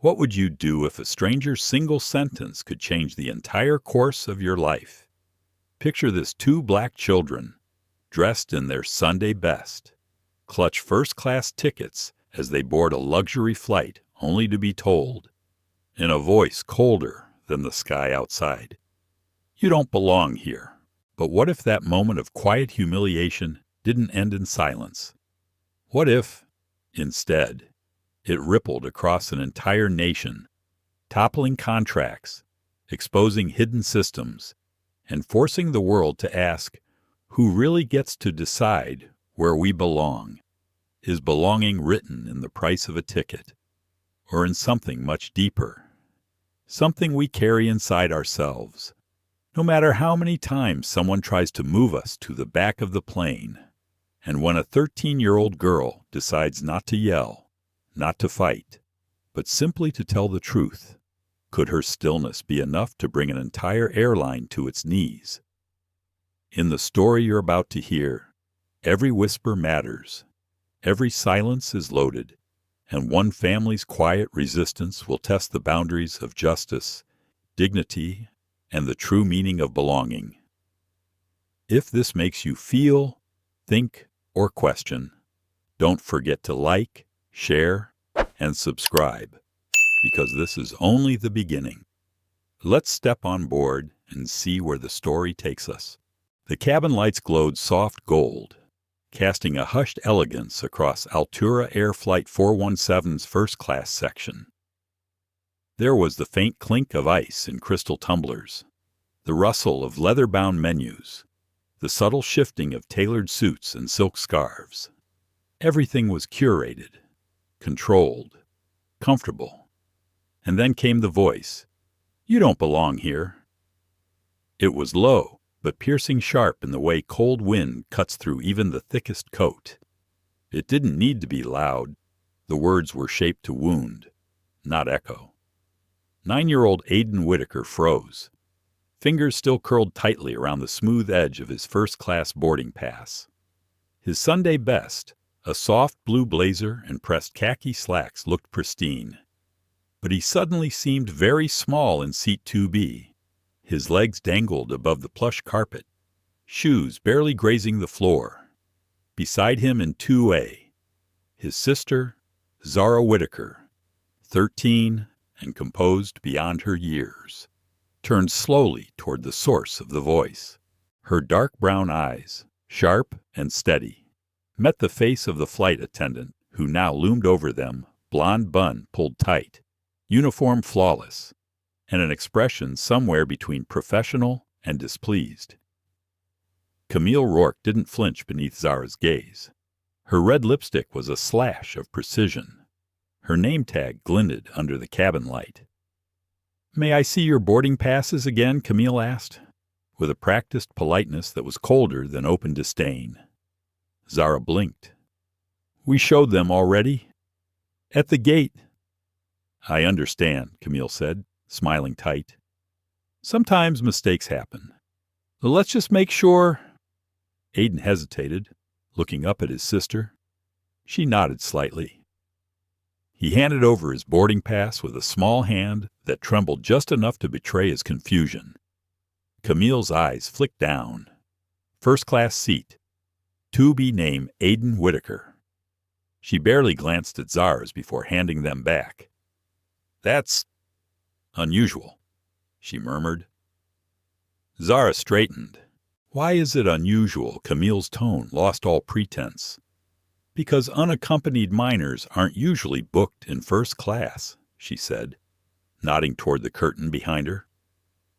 What would you do if a stranger's single sentence could change the entire course of your life? Picture this: two black children, dressed in their Sunday best, clutch first-class tickets as they board a luxury flight, only to be told, in a voice colder than the sky outside, "You don't belong here." But what if that moment of quiet humiliation didn't end in silence? What if, instead, it rippled across an entire nation, toppling contracts, exposing hidden systems, and forcing the world to ask, who really gets to decide where we belong? Is belonging written in the price of a ticket, or in something much deeper? Something we carry inside ourselves, no matter how many times someone tries to move us to the back of the plane. And when a 13-year-old girl decides not to yell, not to fight, but simply to tell the truth, could her stillness be enough to bring an entire airline to its knees? In the story you're about to hear, every whisper matters, every silence is loaded, and one family's quiet resistance will test the boundaries of justice, dignity, and the true meaning of belonging. If this makes you feel, think, or question, don't forget to like, share, and subscribe, because this is only the beginning. Let's step on board and see where the story takes us. The cabin lights glowed soft gold, casting a hushed elegance across Altura Air Flight 417's first-class section. There was the faint clink of ice in crystal tumblers, the rustle of leather-bound menus, the subtle shifting of tailored suits and silk scarves. Everything was curated, controlled, comfortable. And then came the voice, "You don't belong here." It was low, but piercing sharp in the way cold wind cuts through even the thickest coat. It didn't need to be loud. The words were shaped to wound, not echo. 9-year-old Aiden Whitaker froze, fingers still curled tightly around the smooth edge of his first-class boarding pass. His Sunday best, a soft blue blazer and pressed khaki slacks, looked pristine. But he suddenly seemed very small in seat 2B. His legs dangled above the plush carpet, shoes barely grazing the floor. Beside him in 2A, his sister, Zara Whitaker, 13 and composed beyond her years, turned slowly toward the source of the voice. Her dark brown eyes, sharp and steady, met the face of the flight attendant, who now loomed over them, blonde bun pulled tight, uniform flawless, and an expression somewhere between professional and displeased. Camille Rourke didn't flinch beneath Zara's gaze. Her red lipstick was a slash of precision. Her name tag glinted under the cabin light. "May I see your boarding passes again?" Camille asked, with a practiced politeness that was colder than open disdain. Zara blinked. "We showed them already. At the gate." "I understand," Camille said, smiling tight. "Sometimes mistakes happen. Let's just make sure." Aiden hesitated, looking up at his sister. She nodded slightly. He handed over his boarding pass with a small hand that trembled just enough to betray his confusion. Camille's eyes flicked down. First-class seat. To be named Aiden Whitaker. She barely glanced at Zara's before handing them back. "That's unusual," she murmured. Zara straightened. "Why is it unusual?" Camille's tone lost all pretense. "Because unaccompanied minors aren't usually booked in first class," she said, nodding toward the curtain behind her.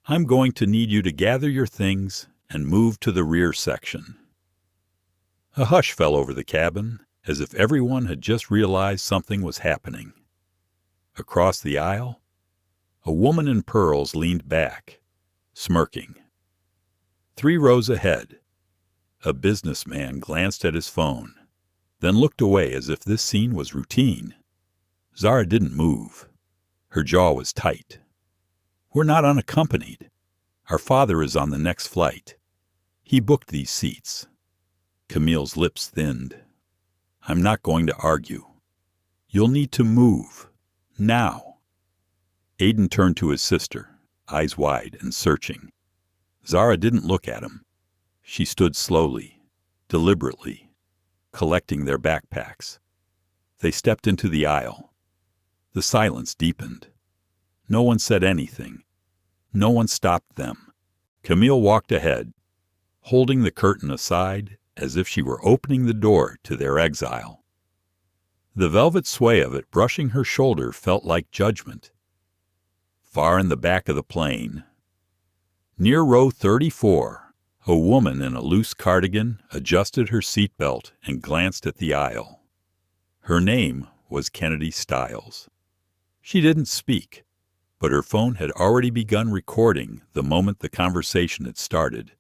"I'm going to need you to gather your things and move to the rear section." A hush fell over the cabin, as if everyone had just realized something was happening. Across the aisle, a woman in pearls leaned back, smirking. 3 rows ahead, a businessman glanced at his phone, then looked away as if this scene was routine. Zara didn't move. Her jaw was tight. "We're not unaccompanied. Our father is on the next flight. He booked these seats." Camille's lips thinned. "I'm not going to argue. You'll need to move. Now." Aiden turned to his sister, eyes wide and searching. Zara didn't look at him. She stood slowly, deliberately, collecting their backpacks. They stepped into the aisle. The silence deepened. No one said anything. No one stopped them. Camille walked ahead, holding the curtain aside as if she were opening the door to their exile. The velvet sway of it brushing her shoulder felt like judgment. Far in the back of the plane, near row 34, a woman in a loose cardigan adjusted her seatbelt and glanced at the aisle. Her name was Kennedy Stiles. She didn't speak, but her phone had already begun recording the moment the conversation had started.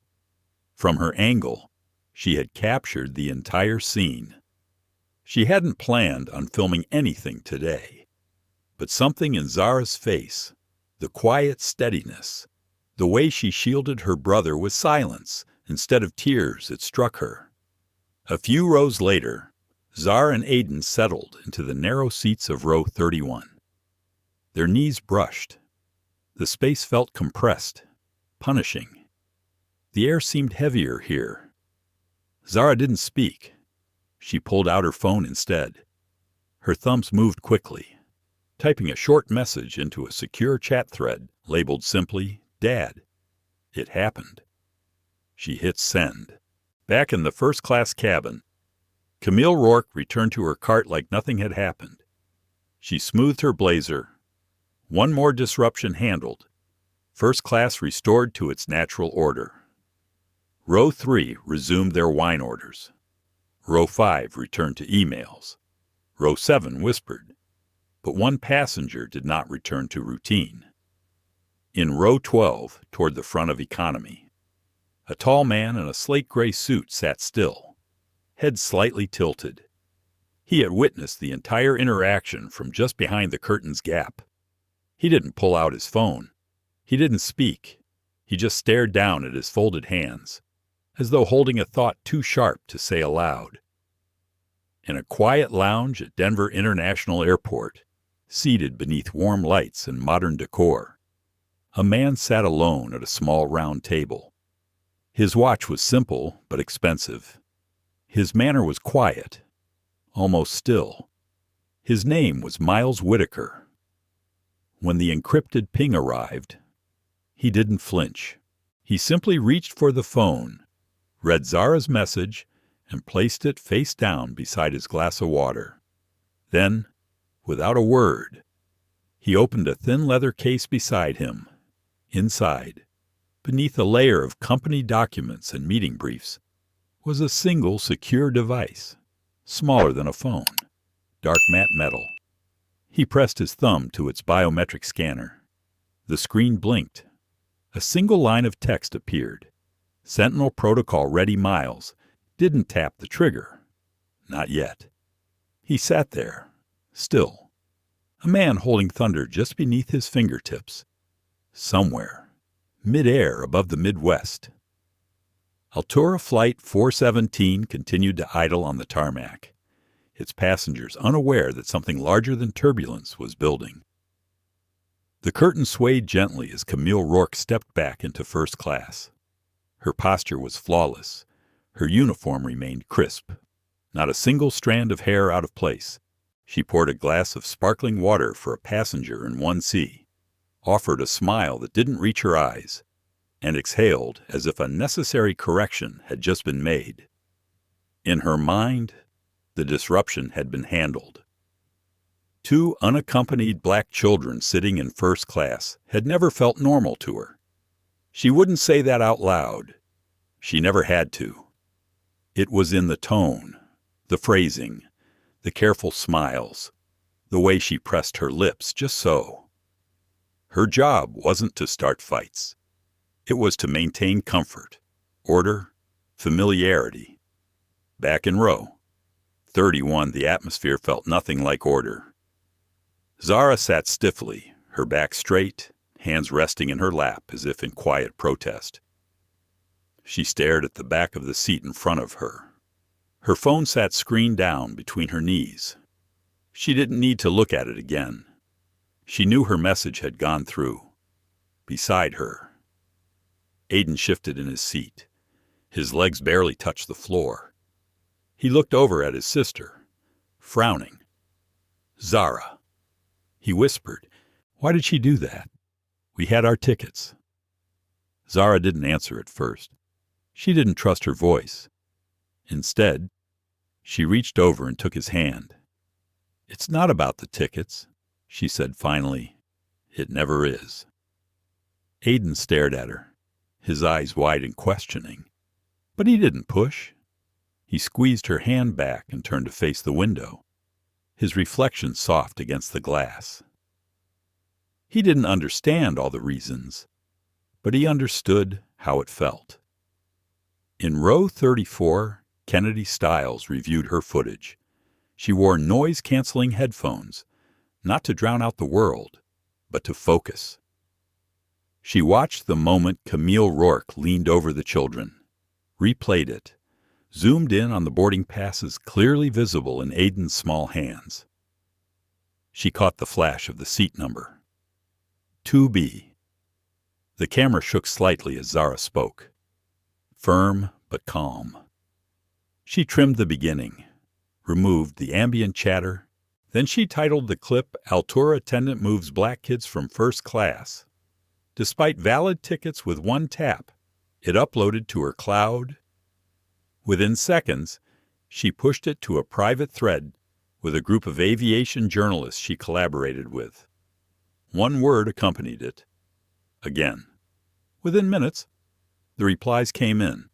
From her angle, she had captured the entire scene. She hadn't planned on filming anything today, but something in Zara's face, the quiet steadiness, the way she shielded her brother with silence instead of tears, it struck her. A few rows later, Zara and Aiden settled into the narrow seats of row 31. Their knees brushed. The space felt compressed, punishing. The air seemed heavier here. Zara didn't speak. She pulled out her phone instead. Her thumbs moved quickly, typing a short message into a secure chat thread labeled simply, "Dad." It happened. She hit send. Back in the first-class cabin, Camille Rourke returned to her cart like nothing had happened. She smoothed her blazer. One more disruption handled. First class restored to its natural order. Row 3 resumed their wine orders. Row 5 returned to emails. Row 7 whispered. But one passenger did not return to routine. In row 12, toward the front of economy, a tall man in a slate-gray suit sat still, head slightly tilted. He had witnessed the entire interaction from just behind the curtain's gap. He didn't pull out his phone. He didn't speak. He just stared down at his folded hands, as though holding a thought too sharp to say aloud. In a quiet lounge at Denver International Airport, seated beneath warm lights and modern decor, a man sat alone at a small round table. His watch was simple but expensive. His manner was quiet, almost still. His name was Miles Whitaker. When the encrypted ping arrived, he didn't flinch. He simply reached for the phone, read Zara's message, and placed it face down beside his glass of water. Then, without a word, he opened a thin leather case beside him. Inside, beneath a layer of company documents and meeting briefs, was a single secure device, smaller than a phone, dark matte metal. He pressed his thumb to its biometric scanner. The screen blinked. A single line of text appeared. Sentinel Protocol Ready Miles didn't tap the trigger. Not yet. He sat there, still. A man holding thunder just beneath his fingertips. Somewhere, mid-air above the Midwest. Altura Flight 417 continued to idle on the tarmac, its passengers unaware that something larger than turbulence was building. The curtain swayed gently as Camille Rourke stepped back into first class. Her posture was flawless. Her uniform remained crisp. Not a single strand of hair out of place. She poured a glass of sparkling water for a passenger in 1C, offered a smile that didn't reach her eyes, and exhaled as if a necessary correction had just been made. In her mind, the disruption had been handled. 2 unaccompanied black children sitting in first class had never felt normal to her. She wouldn't say that out loud. She never had to. It was in the tone, the phrasing, the careful smiles, the way she pressed her lips just so. Her job wasn't to start fights. It was to maintain comfort, order, familiarity. Back in row 31, the atmosphere felt nothing like order. Zara sat stiffly, her back straight, hands resting in her lap as if in quiet protest. She stared at the back of the seat in front of her. Her phone sat screen down between her knees. She didn't need to look at it again. She knew her message had gone through. Beside her, Aiden shifted in his seat. His legs barely touched the floor. He looked over at his sister, frowning. "Zara," he whispered. "Why did she do that? We had our tickets." Zara didn't answer at first. She didn't trust her voice. Instead, she reached over and took his hand. "It's not about the tickets," she said finally. "It never is." Aiden stared at her, his eyes wide and questioning. But he didn't push. He squeezed her hand back and turned to face the window, his reflection soft against the glass. He didn't understand all the reasons, but he understood how it felt. In row 34, Kennedy Stiles reviewed her footage. She wore noise-canceling headphones, not to drown out the world, but to focus. She watched the moment Camille Rourke leaned over the children, replayed it, zoomed in on the boarding passes clearly visible in Aiden's small hands. She caught the flash of the seat number. 2B. The camera shook slightly as Zara spoke, firm but calm. She trimmed the beginning, removed the ambient chatter, then she titled the clip "Altura Attendant Moves Black Kids from First Class." Despite valid tickets with one tap, it uploaded to her cloud. Within seconds, she pushed it to a private thread with a group of aviation journalists she collaborated with. One word accompanied it. Again. Within minutes, the replies came in.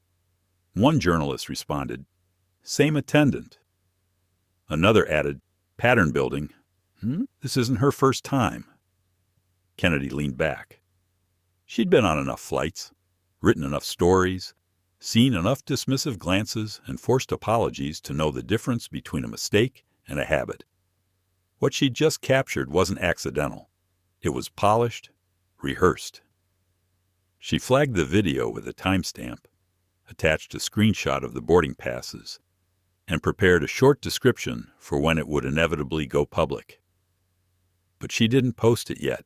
One journalist responded, "Same attendant." Another added, "Pattern building. This isn't her first time." Kennedy leaned back. She'd been on enough flights, written enough stories, seen enough dismissive glances and forced apologies to know the difference between a mistake and a habit. What she'd just captured wasn't accidental. It was polished, rehearsed. She flagged the video with a timestamp, attached a screenshot of the boarding passes, and prepared a short description for when it would inevitably go public. But she didn't post it yet.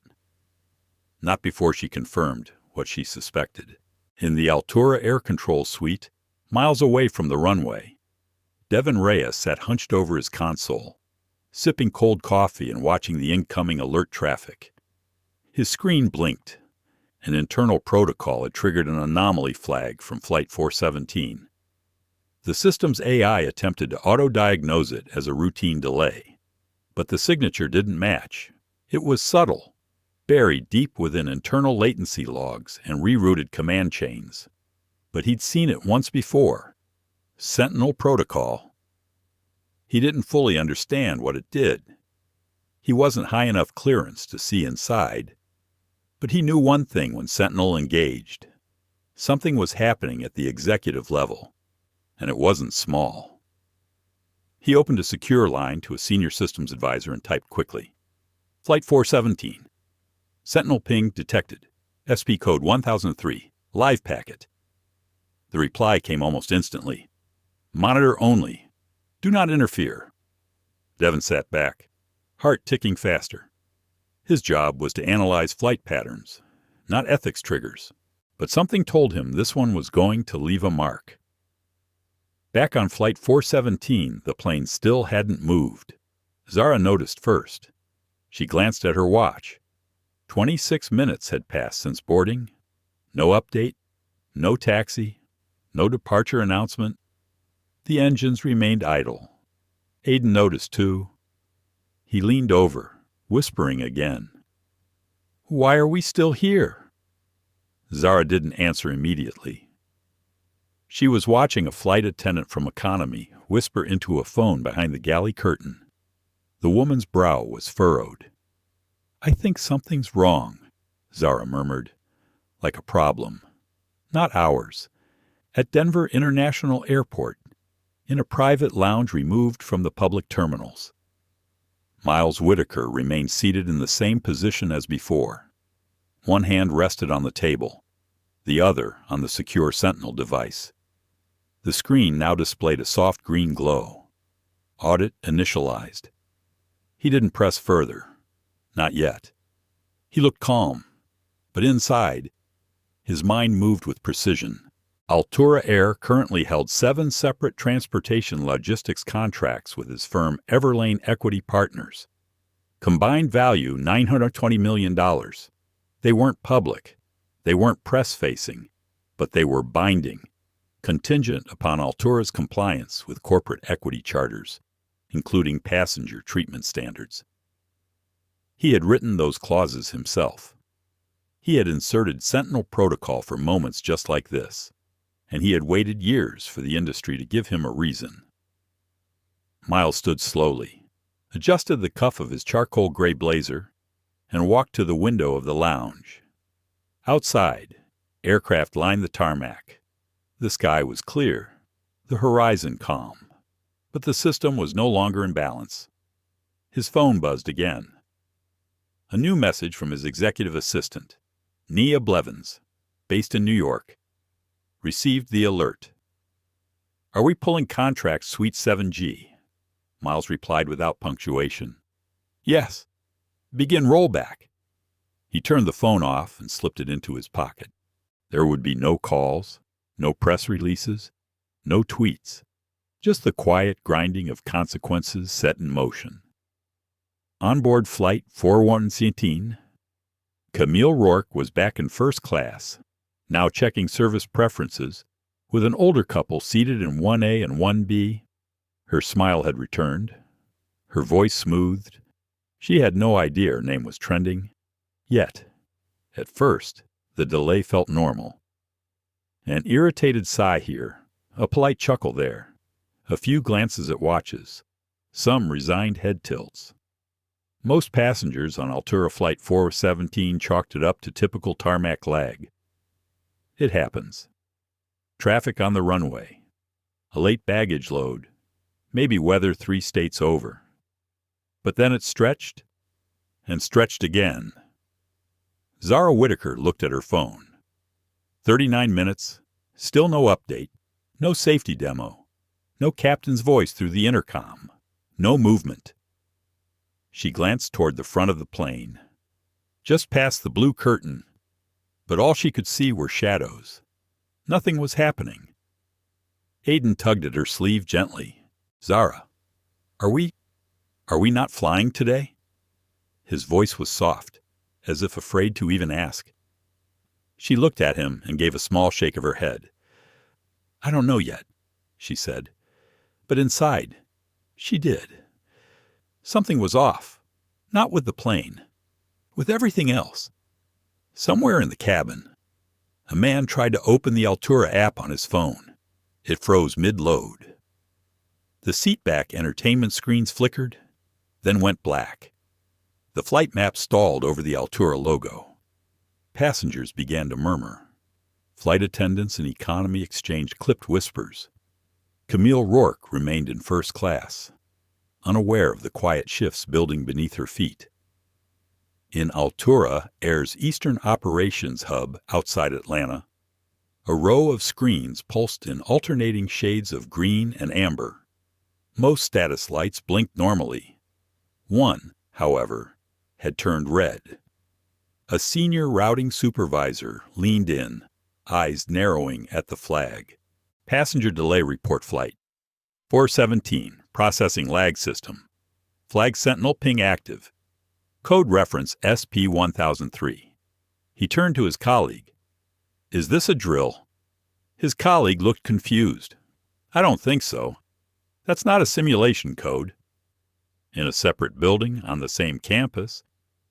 Not before she confirmed what she suspected. In the Altura air control suite, miles away from the runway, Devin Reyes sat hunched over his console, sipping cold coffee and watching the incoming alert traffic. His screen blinked. An internal protocol had triggered an anomaly flag from Flight 417. The system's AI attempted to auto-diagnose it as a routine delay, but the signature didn't match. It was subtle, buried deep within internal latency logs and rerouted command chains. But he'd seen it once before. Sentinel protocol. He didn't fully understand what it did. He wasn't high enough clearance to see inside. But he knew one thing when Sentinel engaged. Something was happening at the executive level, and it wasn't small. He opened a secure line to a senior systems advisor and typed quickly. "Flight 417. Sentinel ping detected. SP code 1003. Live packet." The reply came almost instantly. "Monitor only. Do not interfere." Devin sat back, heart ticking faster. His job was to analyze flight patterns, not ethics triggers, but something told him this one was going to leave a mark. Back on Flight 417, the plane still hadn't moved. Zara noticed first. She glanced at her watch. 26 minutes had passed since boarding. No update, no taxi, no departure announcement. The engines remained idle. Aiden noticed, too. He leaned over, whispering again. "Why are we still here?" Zara didn't answer immediately. She was watching a flight attendant from economy whisper into a phone behind the galley curtain. The woman's brow was furrowed. "I think something's wrong," Zara murmured, "like a problem. Not ours. At Denver International Airport, in a private lounge removed from the public terminals." Miles Whitaker remained seated in the same position as before. One hand rested on the table, the other on the secure Sentinel device. The screen now displayed a soft green glow. Audit initialized. He didn't press further. Not yet. He looked calm, but inside, his mind moved with precision. Altura Air currently held 7 separate transportation logistics contracts with his firm Everlane Equity Partners. Combined value $920 million. They weren't public, they weren't press-facing, but they were binding, contingent upon Altura's compliance with corporate equity charters, including passenger treatment standards. He had written those clauses himself. He had inserted Sentinel protocol for moments just like this, and he had waited years for the industry to give him a reason. Miles stood slowly, adjusted the cuff of his charcoal gray blazer, and walked to the window of the lounge. Outside, aircraft lined the tarmac. The sky was clear, the horizon calm, but the system was no longer in balance. His phone buzzed again. A new message from his executive assistant, Nia Blevins, based in New York, received the alert. "Are we pulling contract Suite 7G?" Miles replied without punctuation. "Yes. Begin rollback." He turned the phone off and slipped it into his pocket. There would be no calls, no press releases, no tweets, just the quiet grinding of consequences set in motion. Onboard Flight 417, Camille Rourke was back in first class, now checking service preferences, with an older couple seated in 1A and 1B. Her smile had returned, her voice smoothed. She had no idea her name was trending. Yet, at first, the delay felt normal. An irritated sigh here, a polite chuckle there, a few glances at watches, some resigned head tilts. Most passengers on Altura Flight 417 chalked it up to typical tarmac lag. It happens. Traffic on the runway, a late baggage load, maybe weather 3 states over. But then it stretched, and stretched again. Zara Whitaker looked at her phone. 39 minutes, still no update, no safety demo, no captain's voice through the intercom, no movement. She glanced toward the front of the plane, just past the blue curtain, but all she could see were shadows. Nothing was happening. Aiden tugged at her sleeve gently. "Zara, are we not flying today?" His voice was soft, as if afraid to even ask. She looked at him and gave a small shake of her head. "I don't know yet," she said. But inside, she did. Something was off, not with the plane, with everything else. Somewhere in the cabin, a man tried to open the Altura app on his phone. It froze mid-load. The seatback entertainment screens flickered, then went black. The flight map stalled over the Altura logo. Passengers began to murmur. Flight attendants in economy exchanged clipped whispers. Camille Rourke remained in first class, unaware of the quiet shifts building beneath her feet. In Altura Air's Eastern Operations Hub outside Atlanta, a row of screens pulsed in alternating shades of green and amber. Most status lights blinked normally. One, however, had turned red. A senior routing supervisor leaned in, eyes narrowing at the flag. "Passenger delay report flight. 417. Processing lag system. Flag Sentinel ping active. Code reference SP1003. He turned to his colleague. "Is this a drill?" His colleague looked confused. "I don't think so. That's not a simulation code." In a separate building on the same campus,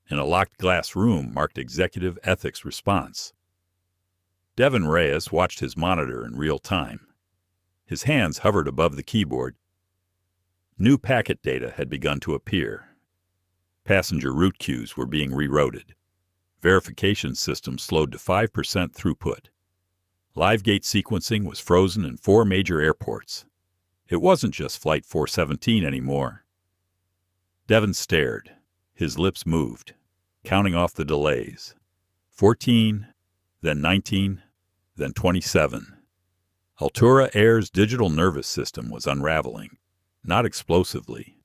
in a locked glass room marked Executive Ethics Response. Devin Reyes watched his monitor in real time. His hands hovered above the keyboard. New packet data had begun to appear. Passenger route queues were being rerouted. Verification systems slowed to 5% throughput. Live gate sequencing was frozen in 4 major airports. It wasn't just Flight 417 anymore. Devin stared. His lips moved, counting off the delays. 14, then 19, then 27. Altura Air's digital nervous system was unraveling, not explosively,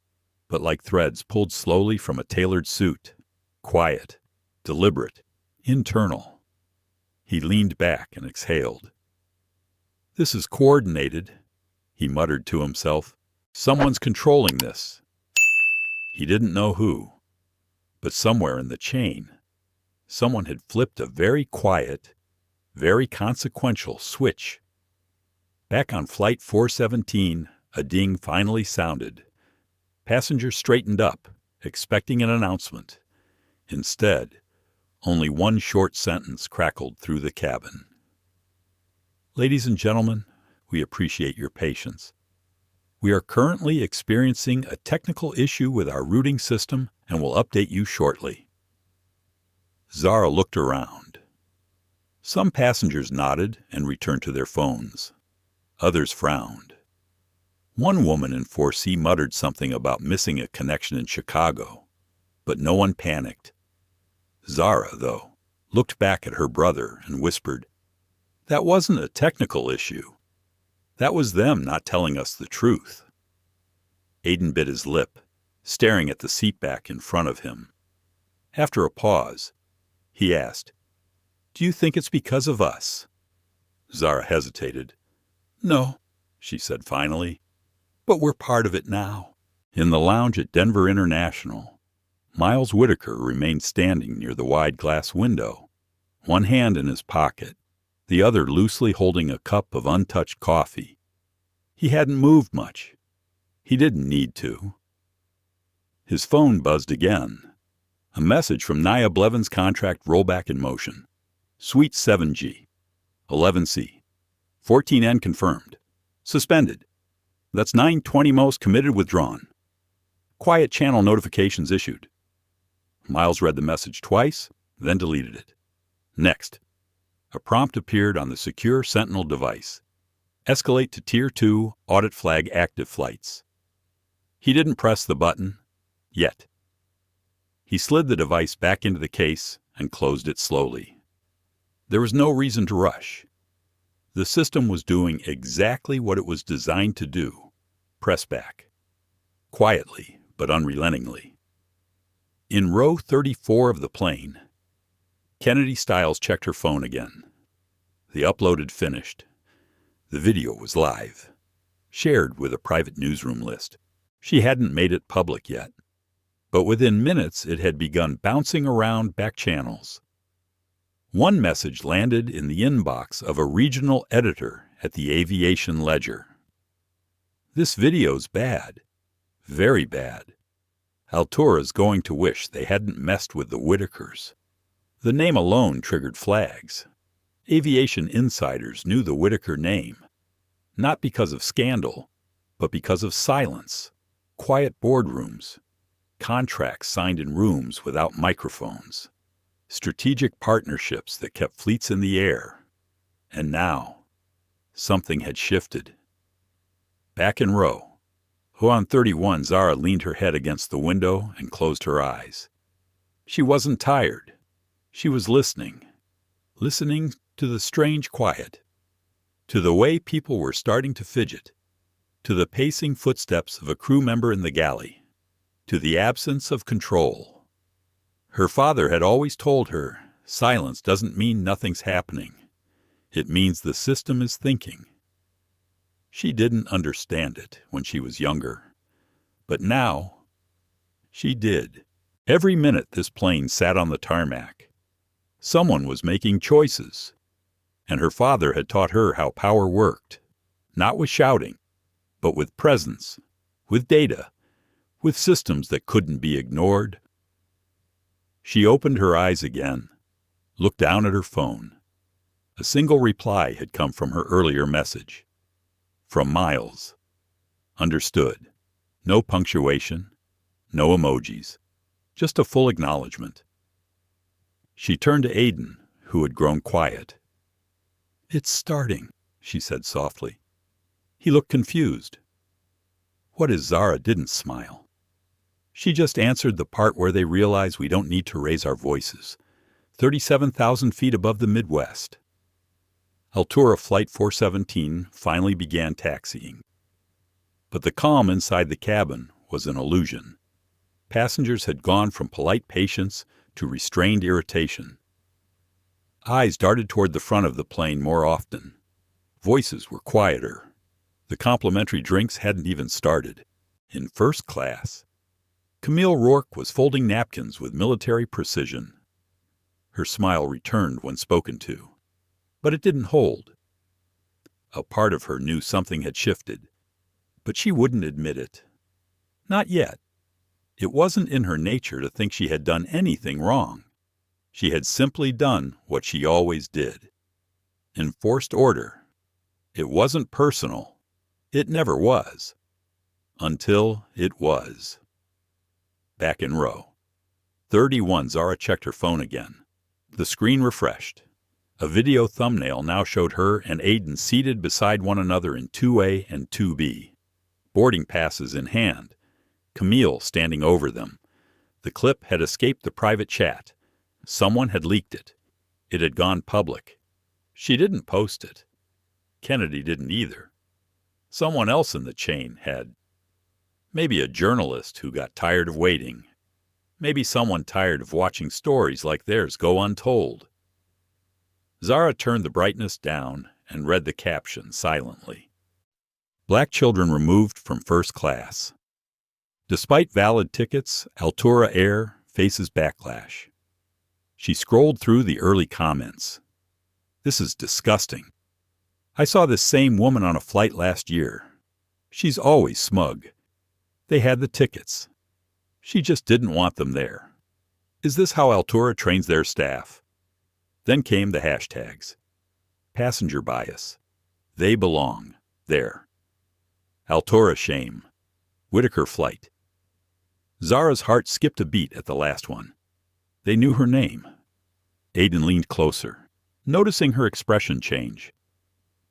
but like threads pulled slowly from a tailored suit, quiet, deliberate, internal. He leaned back and exhaled. "This is coordinated," he muttered to himself. "Someone's controlling this." He didn't know who, but somewhere in the chain, someone had flipped a very quiet, very consequential switch. Back on Flight 417, a ding finally sounded. Passengers straightened up, expecting an announcement. Instead, only one short sentence crackled through the cabin. "Ladies and gentlemen, we appreciate your patience. We are currently experiencing a technical issue with our routing system and will update you shortly." Zara looked around. Some passengers nodded and returned to their phones. Others frowned. One woman in 4C muttered something about missing a connection in Chicago, but no one panicked. Zara, though, looked back at her brother and whispered, "That wasn't a technical issue. That was them not telling us the truth." Aiden bit his lip, staring at the seat back in front of him. After a pause, he asked, "Do you think it's because of us?" Zara hesitated. "No," she said finally, "but we're part of it now." In the lounge at Denver International, Miles Whitaker remained standing near the wide glass window, one hand in his pocket, the other loosely holding a cup of untouched coffee. He hadn't moved much. He didn't need to. His phone buzzed again. A message from Nia Blevins' contract rollback in motion. Suite 7G. 11C. 14N confirmed. Suspended. That's 920 most committed withdrawn. Quiet channel notifications issued. Miles read the message twice, then deleted it. Next. A prompt appeared on the secure Sentinel device. Escalate to Tier 2 audit flag active flights. He didn't press the button. Yet. He slid the device back into the case and closed it slowly. There was no reason to rush. The system was doing exactly what it was designed to do. Press back. Quietly, but unrelentingly. In row 34 of the plane, Kennedy Stiles checked her phone again. The upload had finished. The video was live, shared with a private newsroom list. She hadn't made it public yet, but within minutes it had begun bouncing around back channels. One message landed in the inbox of a regional editor at the Aviation Ledger. "This video's bad. Very bad. Altura's going to wish they hadn't messed with the Whitakers." The name alone triggered flags. Aviation insiders knew the Whitaker name, not because of scandal, but because of silence, quiet boardrooms, contracts signed in rooms without microphones, strategic partnerships that kept fleets in the air. And now, something had shifted. Back in row, on 31, Zara leaned her head against the window and closed her eyes. She wasn't tired. She was listening to the strange quiet, to the way people were starting to fidget, to the pacing footsteps of a crew member in the galley, to the absence of control. Her father had always told her, silence doesn't mean nothing's happening. It means the system is thinking. She didn't understand it when she was younger, but now she did. Every minute this plane sat on the tarmac, someone was making choices, and her father had taught her how power worked, not with shouting, but with presence, with data, with systems that couldn't be ignored. She opened her eyes again, looked down at her phone. A single reply had come from her earlier message. From Miles. Understood. No punctuation, no emojis, just a full acknowledgement. She turned to Aiden, who had grown quiet. "It's starting," she said softly. He looked confused. What if Zara didn't smile? She just answered the part where they realize we don't need to raise our voices. 37,000 feet above the Midwest. Altura Flight 417 finally began taxiing. But the calm inside the cabin was an illusion. Passengers had gone from polite patience to restrained irritation. Eyes darted toward the front of the plane more often. Voices were quieter. The complimentary drinks hadn't even started. In first class, Camille Rourke was folding napkins with military precision. Her smile returned when spoken to, but it didn't hold. A part of her knew something had shifted, but she wouldn't admit it. Not yet. It wasn't in her nature to think she had done anything wrong. She had simply done what she always did. Enforced order. It wasn't personal. It never was. Until it was. Back in row 31, Zara checked her phone again. The screen refreshed. A video thumbnail now showed her and Aiden seated beside one another in 2A and 2B. Boarding passes in hand. Camille standing over them. The clip had escaped the private chat. Someone had leaked it. It had gone public. She didn't post it. Kennedy didn't either. Someone else in the chain had. Maybe a journalist who got tired of waiting. Maybe someone tired of watching stories like theirs go untold. Zara turned the brightness down and read the caption silently. Black children removed from first class. Despite valid tickets, Altura Air faces backlash. She scrolled through the early comments. This is disgusting. I saw this same woman on a flight last year. She's always smug. They had the tickets. She just didn't want them there. Is this how Altura trains their staff? Then came the hashtags. Passenger bias. They belong there. Altura shame. Whitaker flight. Zara's heart skipped a beat at the last one. They knew her name. Aiden leaned closer, noticing her expression change.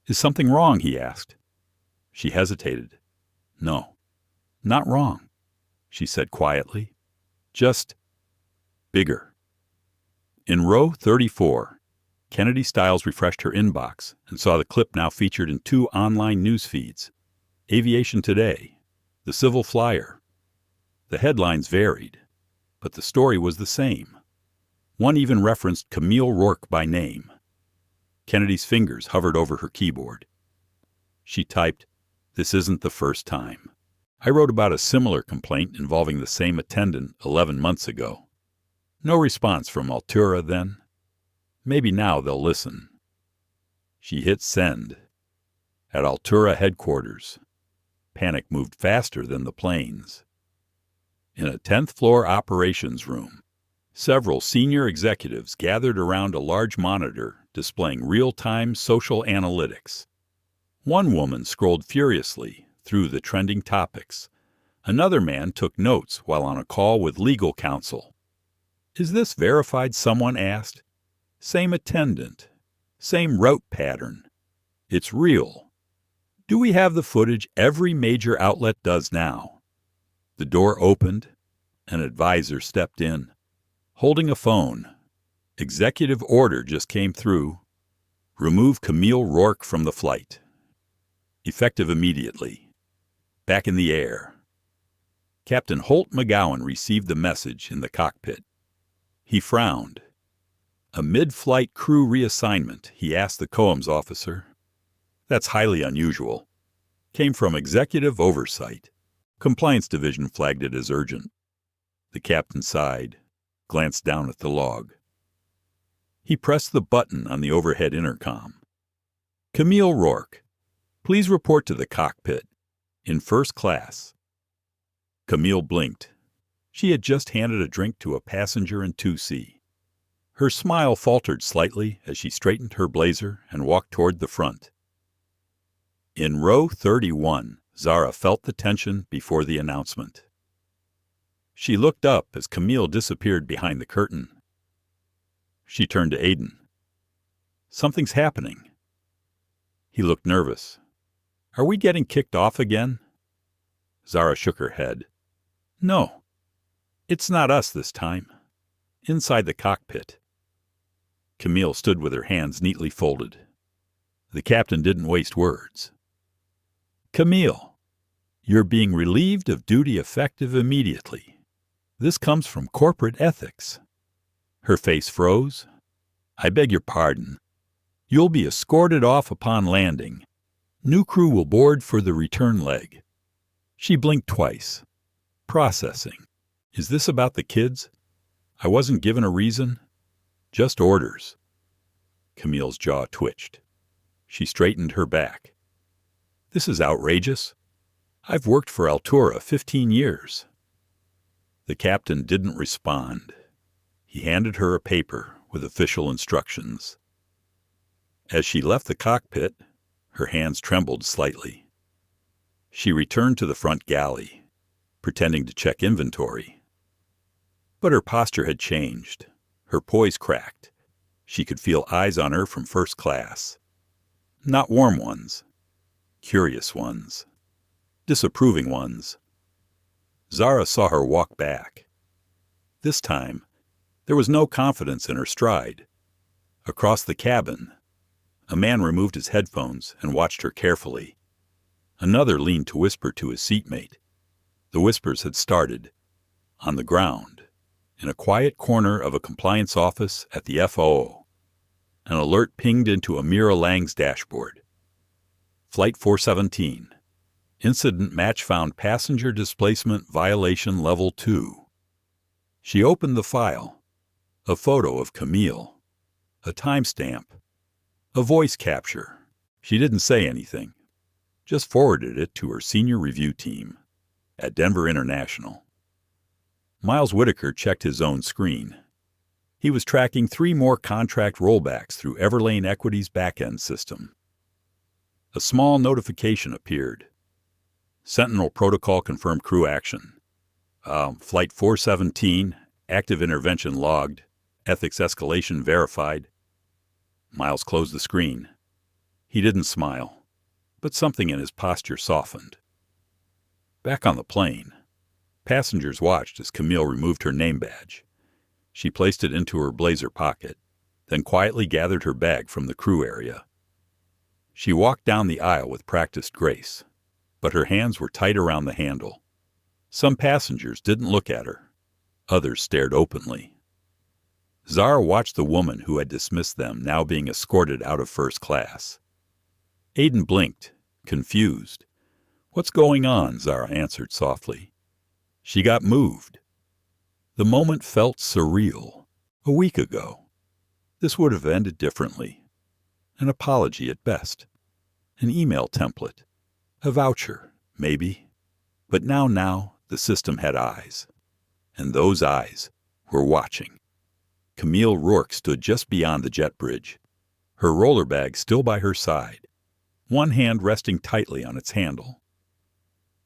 Is something wrong? He asked. She hesitated. No, not wrong, she said quietly. Just bigger. In row 34, Kennedy Stiles refreshed her inbox and saw the clip now featured in 2 online news feeds. Aviation Today, The Civil Flyer. The headlines varied, but the story was the same. One even referenced Camille Rourke by name. Kennedy's fingers hovered over her keyboard. She typed, "This isn't the first time. I wrote about a similar complaint involving the same attendant 11 months ago. No response from Altura then. Maybe now they'll listen." She hit send. At Altura headquarters, panic moved faster than the planes. In a 10th floor operations room, several senior executives gathered around a large monitor displaying real-time social analytics. One woman scrolled furiously through the trending topics. Another man took notes while on a call with legal counsel. "Is this verified?" someone asked. "Same attendant. Same route pattern. It's real. Do we have the footage every major outlet does now?" The door opened. An advisor stepped in, holding a phone. "Executive order just came through. Remove Camille Rourke from the flight. Effective immediately. Back in the air." Captain Holt McGowan received the message in the cockpit. He frowned. "A mid-flight crew reassignment," he asked the COAMS officer. "That's highly unusual. Came from executive oversight. Compliance division flagged it as urgent." The captain sighed, glanced down at the log. He pressed the button on the overhead intercom. "Camille Rourke, please report to the cockpit, in first class." Camille blinked. She had just handed a drink to a passenger in 2C. Her smile faltered slightly as she straightened her blazer and walked toward the front. In row 31, Zara felt the tension before the announcement. She looked up as Camille disappeared behind the curtain. She turned to Aiden. "Something's happening." He looked nervous. "Are we getting kicked off again?" Zara shook her head. "No, it's not us this time." Inside the cockpit, Camille stood with her hands neatly folded. The captain didn't waste words. "Camille, you're being relieved of duty effective immediately. This comes from corporate ethics." Her face froze. "I beg your pardon. You'll be escorted off upon landing. New crew will board for the return leg." She blinked twice. Processing. Is this about the kids? I wasn't given a reason. Just orders. Camille's jaw twitched. She straightened her back. This is outrageous. I've worked for Altura 15 years. The captain didn't respond. He handed her a paper with official instructions. As she left the cockpit, her hands trembled slightly. She returned to the front galley, pretending to check inventory. But her posture had changed. Her poise cracked. She could feel eyes on her from first class. Not warm ones. Curious ones. Disapproving ones. Zara saw her walk back. This time, there was no confidence in her stride. Across the cabin, a man removed his headphones and watched her carefully. Another leaned to whisper to his seatmate. The whispers had started. On the ground, in a quiet corner of a compliance office at the FOO, an alert pinged into Amira Lang's dashboard. Flight 417. Incident match found passenger displacement violation level 2. She opened the file. A photo of Camille. A timestamp. A voice capture. She didn't say anything. Just forwarded it to her senior review team at Denver International. Miles Whitaker checked his own screen. He was tracking 3 more contract rollbacks through Everlane Equity's back-end system. A small notification appeared. Sentinel protocol confirmed crew action. Flight 417, active intervention logged, ethics escalation verified. Miles closed the screen. He didn't smile, but something in his posture softened. Back on the plane, passengers watched as Camille removed her name badge. She placed it into her blazer pocket, then quietly gathered her bag from the crew area. She walked down the aisle with practiced grace, but her hands were tight around the handle. Some passengers didn't look at her. Others stared openly. Zara watched the woman who had dismissed them now being escorted out of first class. Aiden blinked, confused. "What's going on?" Zara answered softly. She got moved. The moment felt surreal. A week ago, this would have ended differently. An apology at best. An email template. A voucher, maybe. But now, the system had eyes. And those eyes were watching. Camille Rourke stood just beyond the jet bridge, her roller bag still by her side, one hand resting tightly on its handle.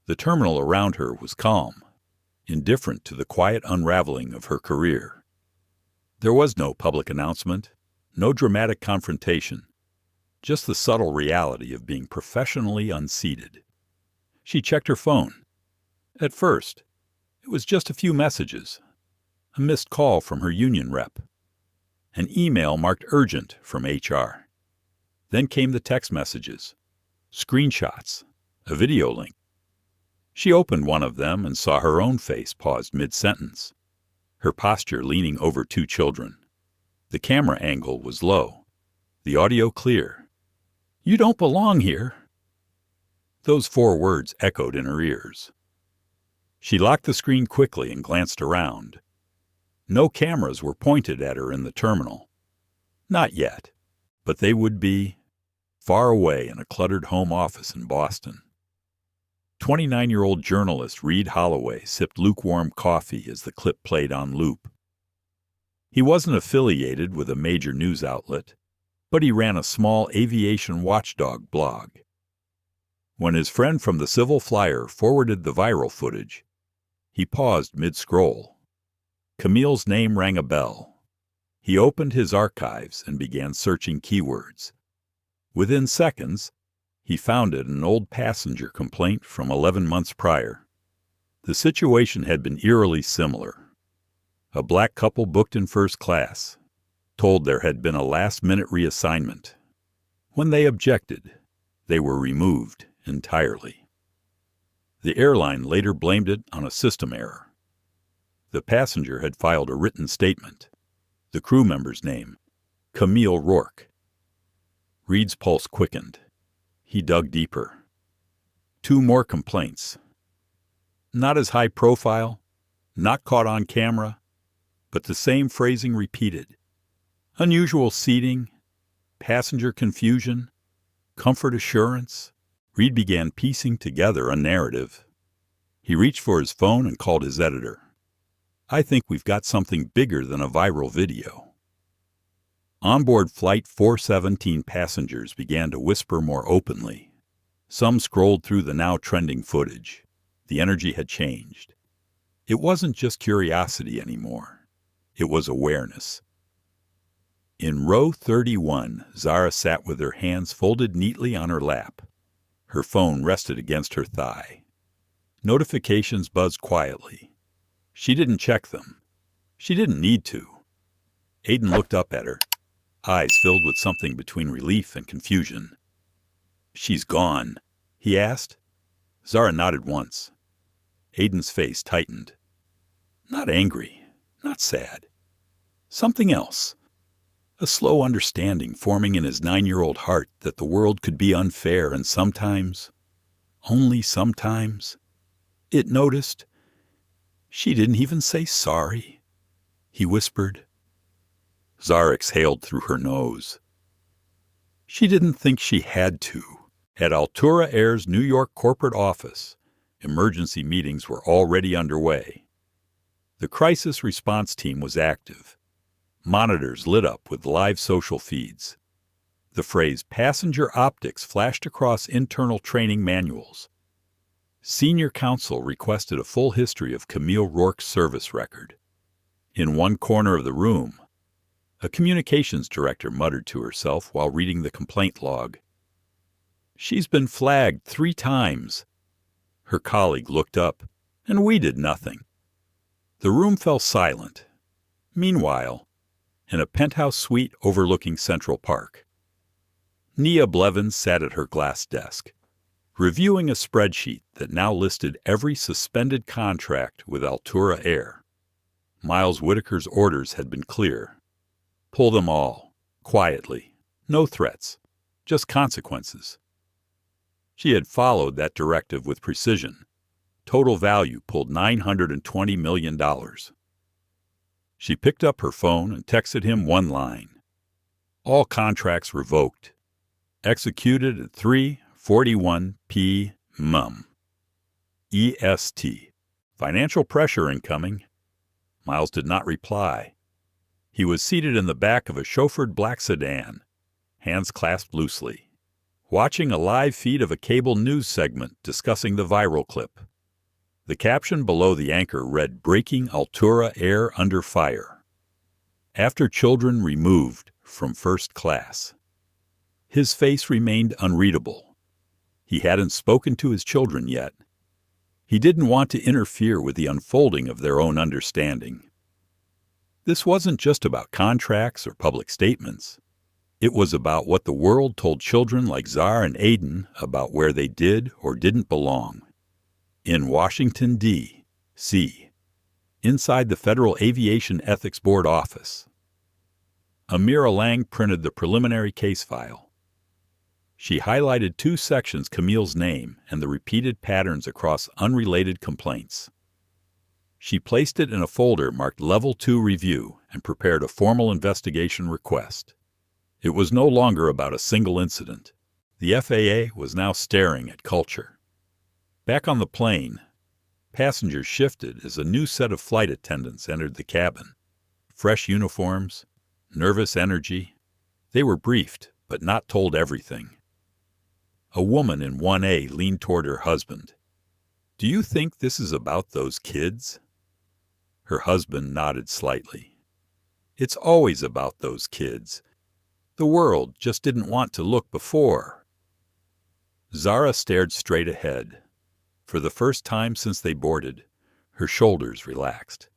The terminal around her was calm, indifferent to the quiet unraveling of her career. There was no public announcement, no dramatic confrontation, just the subtle reality of being professionally unseated. She checked her phone. At first, it was just a few messages. A missed call from her union rep. An email marked urgent from HR. Then came the text messages, screenshots, a video link. She opened one of them and saw her own face paused mid-sentence, her posture leaning over 2 children. The camera angle was low, the audio clear. "You don't belong here." Those 4 words echoed in her ears. She locked the screen quickly and glanced around. No cameras were pointed at her in the terminal. Not yet, but they would be, far away in a cluttered home office in Boston. 29-year-old journalist Reed Holloway sipped lukewarm coffee as the clip played on loop. He wasn't affiliated with a major news outlet, but he ran a small aviation watchdog blog. When his friend from the Civil Flyer forwarded the viral footage, he paused mid-scroll. Camille's name rang a bell. He opened his archives and began searching keywords. Within seconds, he found an old passenger complaint from 11 months prior. The situation had been eerily similar. A black couple booked in first class, told there had been a last-minute reassignment. When they objected, they were removed entirely. The airline later blamed it on a system error. The passenger had filed a written statement. The crew member's name, Camille Rourke. Reed's pulse quickened. He dug deeper. 2 more complaints. Not as high profile, not caught on camera, but the same phrasing repeated. Unusual seating, passenger confusion, comfort assurance. Reed began piecing together a narrative. He reached for his phone and called his editor. I think we've got something bigger than a viral video. Onboard Flight 417 passengers began to whisper more openly. Some scrolled through the now trending footage. The energy had changed. It wasn't just curiosity anymore. It was awareness. In row 31, Zara sat with her hands folded neatly on her lap. Her phone rested against her thigh. Notifications buzzed quietly. She didn't check them. She didn't need to. Aiden looked up at her, eyes filled with something between relief and confusion. "She's gone," he asked. Zara nodded once. Aiden's face tightened. Not angry, not sad. Something else. A slow understanding forming in his 9-year-old heart that the world could be unfair and sometimes, only sometimes, it noticed. She didn't even say sorry, he whispered. Zara exhaled through her nose. She didn't think she had to. At Altura Air's New York corporate office, emergency meetings were already underway. The crisis response team was active. Monitors lit up with live social feeds. The phrase passenger optics flashed across internal training manuals. Senior counsel requested a full history of Camille Rourke's service record. In one corner of the room, a communications director muttered to herself while reading the complaint log. She's been flagged 3 times. Her colleague looked up, and we did nothing. The room fell silent. Meanwhile, in a penthouse suite overlooking Central Park, Nia Blevins sat at her glass desk, reviewing a spreadsheet that now listed every suspended contract with Altura Air. Miles Whitaker's orders had been clear. Pull them all, quietly, no threats, just consequences. She had followed that directive with precision. Total value pulled $920 million. She picked up her phone and texted him one line. All contracts revoked. Executed at 3:41 p.m. EST. Financial pressure incoming. Miles did not reply. He was seated in the back of a chauffeured black sedan, hands clasped loosely, watching a live feed of a cable news segment discussing the viral clip. The caption below the anchor read, "Breaking Altura Air Under Fire. After children removed from first class." His face remained unreadable. He hadn't spoken to his children yet. He didn't want to interfere with the unfolding of their own understanding. This wasn't just about contracts or public statements. It was about what the world told children like Zara and Aiden about where they did or didn't belong. In Washington, D.C., inside the Federal Aviation Ethics Board office, Amira Lang printed the preliminary case file. She highlighted 2 sections, Camille's name and the repeated patterns across unrelated complaints. She placed it in a folder marked Level 2 Review and prepared a formal investigation request. It was no longer about a single incident. The FAA was now staring at culture. Back on the plane, passengers shifted as a new set of flight attendants entered the cabin. Fresh uniforms, nervous energy. They were briefed, but not told everything. A woman in 1A leaned toward her husband. "Do you think this is about those kids?" Her husband nodded slightly. "It's always about those kids. The world just didn't want to look before." Zara stared straight ahead. For the first time since they boarded, her shoulders relaxed.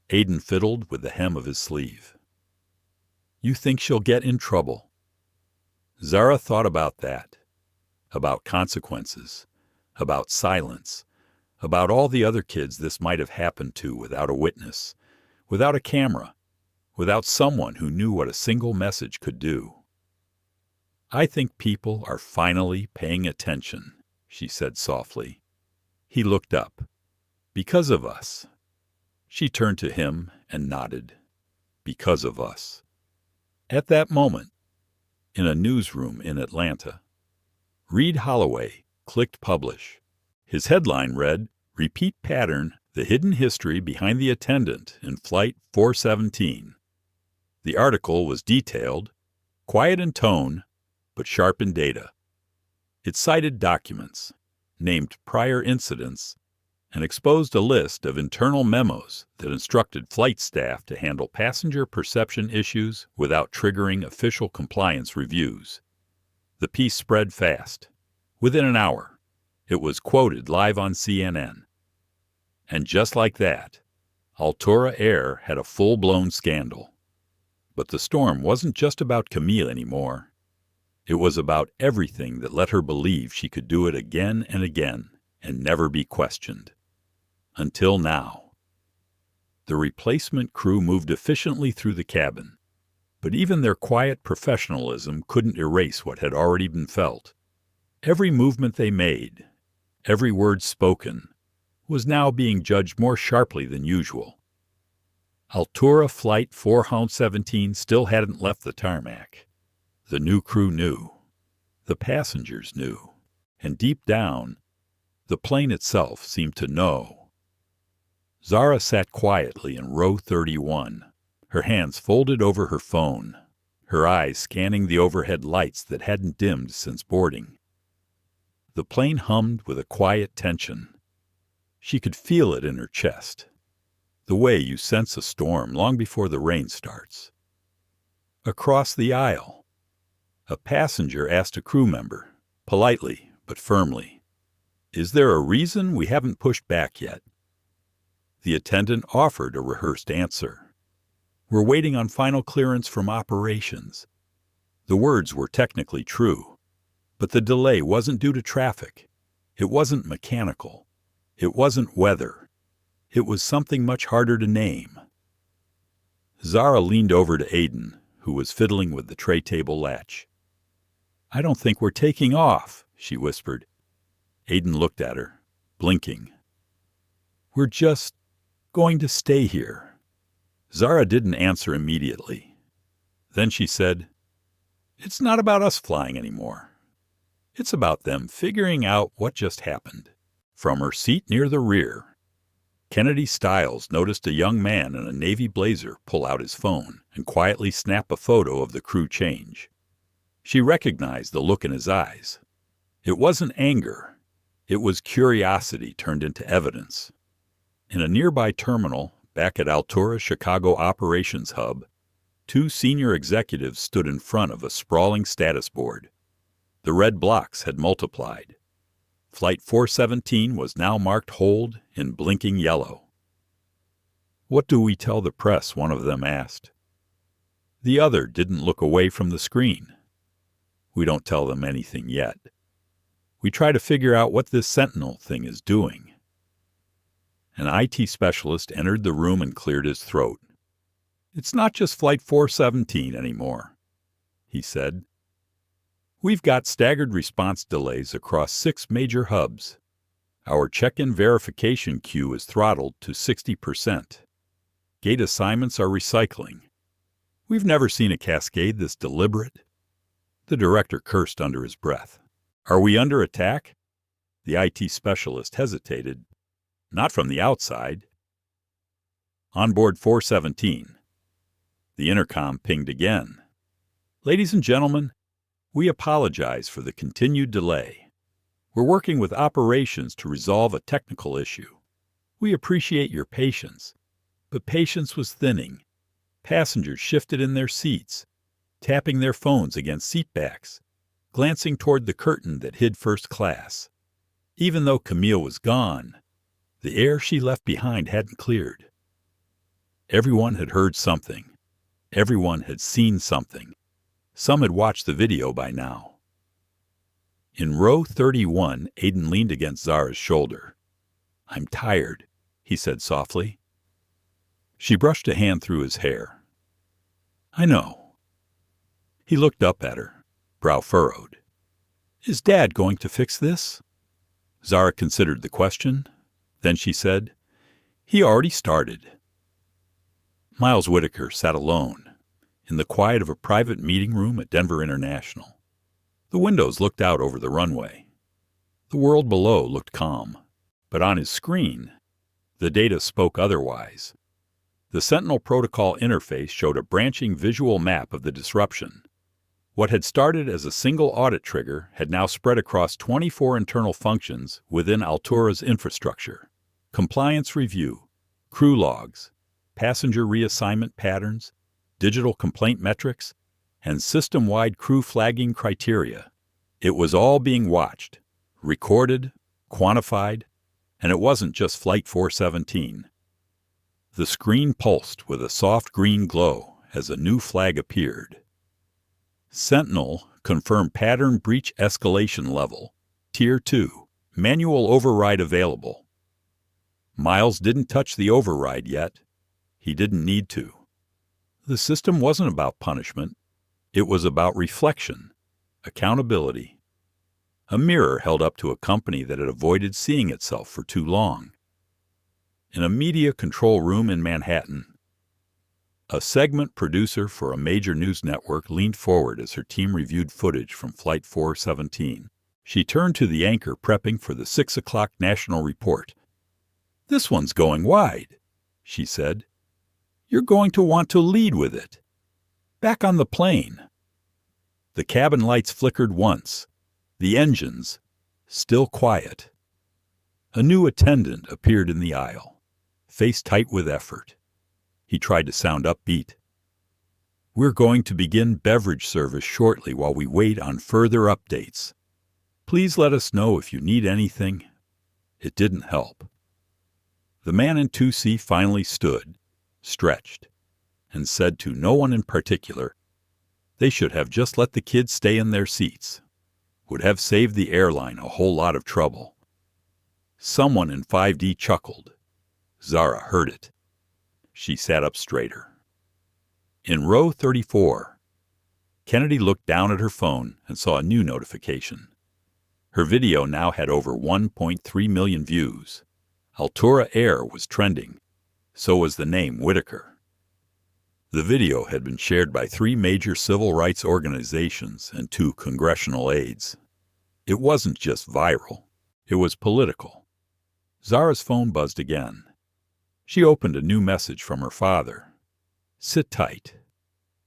Aiden fiddled with the hem of his sleeve. "You think she'll get in trouble?" Zara thought about that, about consequences, about silence, about all the other kids this might have happened to without a witness, without a camera, without someone who knew what a single message could do. "I think people are finally paying attention," she said softly. He looked up. "Because of us." She turned to him and nodded. "Because of us." At that moment, in a newsroom in Atlanta, Reed Holloway clicked publish. His headline read, "Repeat Pattern, the Hidden History Behind the Attendant in Flight 417. The article was detailed, quiet in tone, but sharp in data. It cited documents, named prior incidents, and exposed a list of internal memos that instructed flight staff to handle passenger perception issues without triggering official compliance reviews. The piece spread fast. Within an hour, it was quoted live on CNN. And just like that, Altura Air had a full-blown scandal. But the storm wasn't just about Camille anymore. It was about everything that let her believe she could do it again and again and never be questioned. Until now. The replacement crew moved efficiently through the cabin, but even their quiet professionalism couldn't erase what had already been felt. Every movement they made, every word spoken, was now being judged more sharply than usual. Altura Flight 417 still hadn't left the tarmac. The new crew knew. The passengers knew. And deep down, the plane itself seemed to know. Zara sat quietly in row 31, her hands folded over her phone, her eyes scanning the overhead lights that hadn't dimmed since boarding. The plane hummed with a quiet tension. She could feel it in her chest, the way you sense a storm long before the rain starts. Across the aisle, a passenger asked a crew member, politely but firmly, "Is there a reason we haven't pushed back yet?" The attendant offered a rehearsed answer. "We're waiting on final clearance from operations." The words were technically true, but the delay wasn't due to traffic. It wasn't mechanical. It wasn't weather. It was something much harder to name. Zara leaned over to Aiden, who was fiddling with the tray table latch. "I don't think we're taking off," she whispered. Aiden looked at her, blinking. "We're just going to stay here." Zara didn't answer immediately. Then she said, "It's not about us flying anymore. It's about them figuring out what just happened." From her seat near the rear, Kennedy Stiles noticed a young man in a navy blazer pull out his phone and quietly snap a photo of the crew change. She recognized the look in his eyes. It wasn't anger. It was curiosity turned into evidence. In a nearby terminal, back at Altura Chicago Operations Hub, two senior executives stood in front of a sprawling status board. The red blocks had multiplied. Flight 417 was now marked hold in blinking yellow. "What do we tell the press?" one of them asked. The other didn't look away from the screen. "We don't tell them anything yet. We try to figure out what this Sentinel thing is doing." An IT specialist entered the room and cleared his throat. "It's not just Flight 417 anymore," he said. "We've got staggered response delays across 6 major hubs. Our check-in verification queue is throttled to 60%. Gate assignments are recycling. We've never seen a cascade this deliberate." The director cursed under his breath. "Are we under attack?" The IT specialist hesitated. "Not from the outside." On board 417. The intercom pinged again. "Ladies and gentlemen, we apologize for the continued delay. We're working with operations to resolve a technical issue. We appreciate your patience, but patience was thinning. Passengers shifted in their seats, tapping their phones against seatbacks, glancing toward the curtain that hid first class. Even though Camille was gone, the air she left behind hadn't cleared. Everyone had heard something. Everyone had seen something. Some had watched the video by now. In row 31, Aiden leaned against Zara's shoulder. "I'm tired," he said softly. She brushed a hand through his hair. I know. He looked up at her, brow furrowed. Is Dad going to fix this? Zara considered the question. Then she said, He already started. Miles Whitaker sat alone, in the quiet of a private meeting room at Denver International. The windows looked out over the runway. The world below looked calm, but on his screen, the data spoke otherwise. The Sentinel Protocol interface showed a branching visual map of the disruption. What had started as a single audit trigger had now spread across 24 internal functions within Altura's infrastructure: compliance review, crew logs, passenger reassignment patterns, digital complaint metrics, and system-wide crew flagging criteria. It was all being watched, recorded, quantified, and it wasn't just Flight 417. The screen pulsed with a soft green glow as a new flag appeared. Sentinel confirmed pattern breach escalation level, Tier 2, manual override available. Miles didn't touch the override yet. He didn't need to. The system wasn't about punishment. It was about reflection, accountability. A mirror held up to a company that had avoided seeing itself for too long. In a media control room in Manhattan, a segment producer for a major news network leaned forward as her team reviewed footage from Flight 417. She turned to the anchor prepping for the 6 o'clock national report. "This one's going wide," she said. "You're going to want to lead with it. Back on the plane." The cabin lights flickered once. The engines, still quiet. A new attendant appeared in the aisle, face tight with effort. He tried to sound upbeat. "We're going to begin beverage service shortly while we wait on further updates. Please let us know if you need anything." It didn't help. The man in 2C finally stood, stretched, and said to no one in particular, they should have just let the kids stay in their seats. Would have saved the airline a whole lot of trouble. Someone in 5D chuckled. Zara heard it. She sat up straighter. In row 34, Kennedy looked down at her phone and saw a new notification. Her video now had over 1.3 million views. Altura Air was trending. So was the name Whitaker. The video had been shared by 3 major civil rights organizations and 2 congressional aides. It wasn't just viral. It was political. Zara's phone buzzed again. She opened a new message from her father. "Sit tight.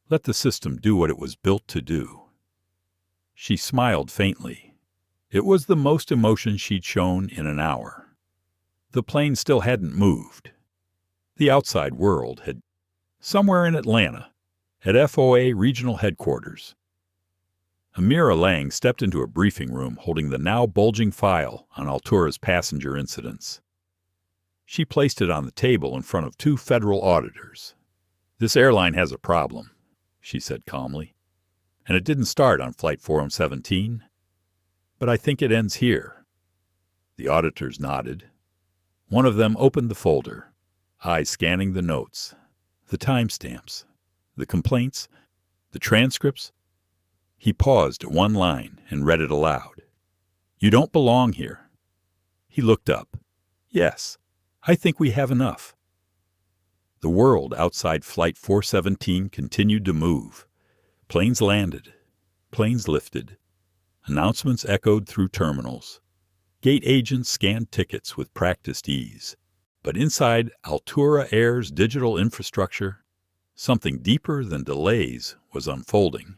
Let the system do what it was built to do." She smiled faintly. It was the most emotion she'd shown in an hour. The plane still hadn't moved. The outside world had. Somewhere in Atlanta, at FOA regional headquarters. Amira Lang stepped into a briefing room holding the now bulging file on Altura's passenger incidents. She placed it on the table in front of 2 federal auditors. "This airline has a problem," she said calmly. "And it didn't start on Flight 417. But I think it ends here." The auditors nodded. One of them opened the folder, eyes scanning the notes, the timestamps, the complaints, the transcripts. He paused at one line and read it aloud. "You don't belong here." He looked up. "Yes, I think we have enough." The world outside Flight 417 continued to move. Planes landed. Planes lifted. Announcements echoed through terminals. Gate agents scanned tickets with practiced ease. But inside Altura Air's digital infrastructure, something deeper than delays was unfolding.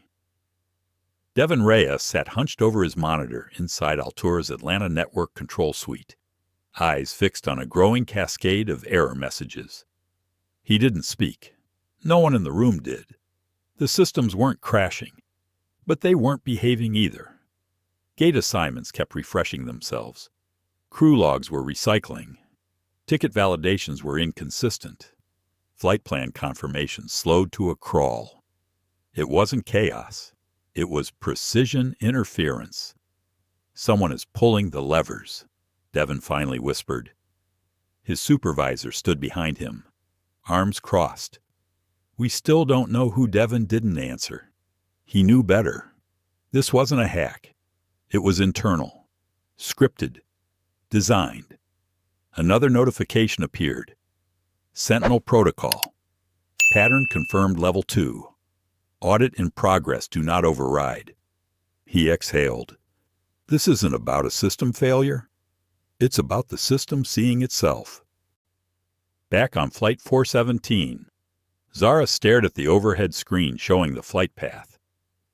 Devin Reyes sat hunched over his monitor inside Altura's Atlanta Network Control Suite, eyes fixed on a growing cascade of error messages. He didn't speak. No one in the room did. The systems weren't crashing, but they weren't behaving either. Gate assignments kept refreshing themselves. Crew logs were recycling. Ticket validations were inconsistent. Flight plan confirmations slowed to a crawl. It wasn't chaos. It was precision interference. "Someone is pulling the levers," Devin finally whispered. His supervisor stood behind him, arms crossed. We still don't know who Devon didn't answer. He knew better. This wasn't a hack. It was internal, scripted, designed. Another notification appeared. Sentinel Protocol. Pattern confirmed level 2. Audit in progress, do not override. He exhaled. This isn't about a system failure. It's about the system seeing itself. Back on Flight 417, Zara stared at the overhead screen showing the flight path.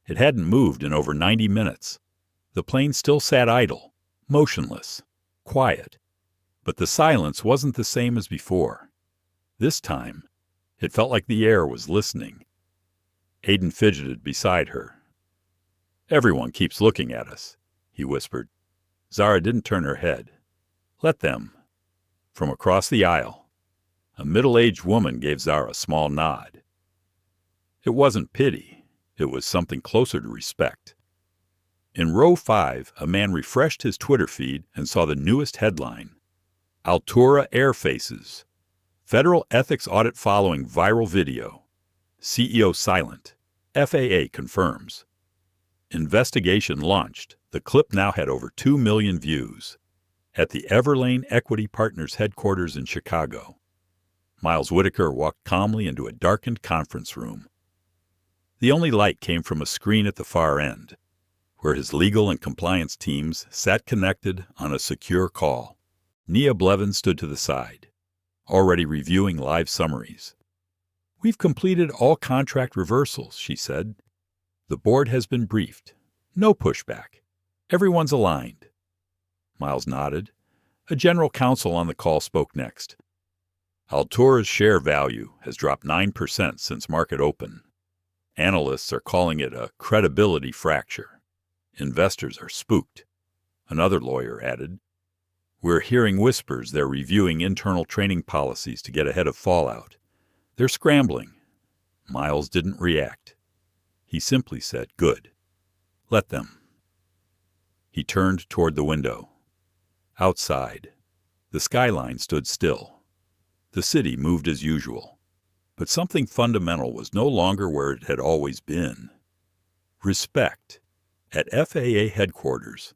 It hadn't moved in over 90 minutes. The plane still sat idle, motionless, quiet. But the silence wasn't the same as before. This time, it felt like the air was listening. Aiden fidgeted beside her. Everyone keeps looking at us, he whispered. Zara didn't turn her head. Let them. From across the aisle, a middle-aged woman gave Zara a small nod. It wasn't pity. It was something closer to respect. In row 5, a man refreshed his Twitter feed and saw the newest headline. Altura Air Faces. Federal ethics audit following viral video. CEO silent. FAA confirms. Investigation launched. The clip now had over 2 million views. At the Everlane Equity Partners headquarters in Chicago, Miles Whitaker walked calmly into a darkened conference room. The only light came from a screen at the far end, where his legal and compliance teams sat connected on a secure call. Nia Blevins stood to the side, already reviewing live summaries. We've completed all contract reversals, she said. The board has been briefed. No pushback. Everyone's aligned. Miles nodded. A general counsel on the call spoke next. Altura's share value has dropped 9% since market open. Analysts are calling it a credibility fracture. Investors are spooked. Another lawyer added. We're hearing whispers they're reviewing internal training policies to get ahead of fallout. They're scrambling. Miles didn't react. He simply said, Good. Let them. He turned toward the window. Outside, the skyline stood still. The city moved as usual. But something fundamental was no longer where it had always been. Respect. At FAA headquarters,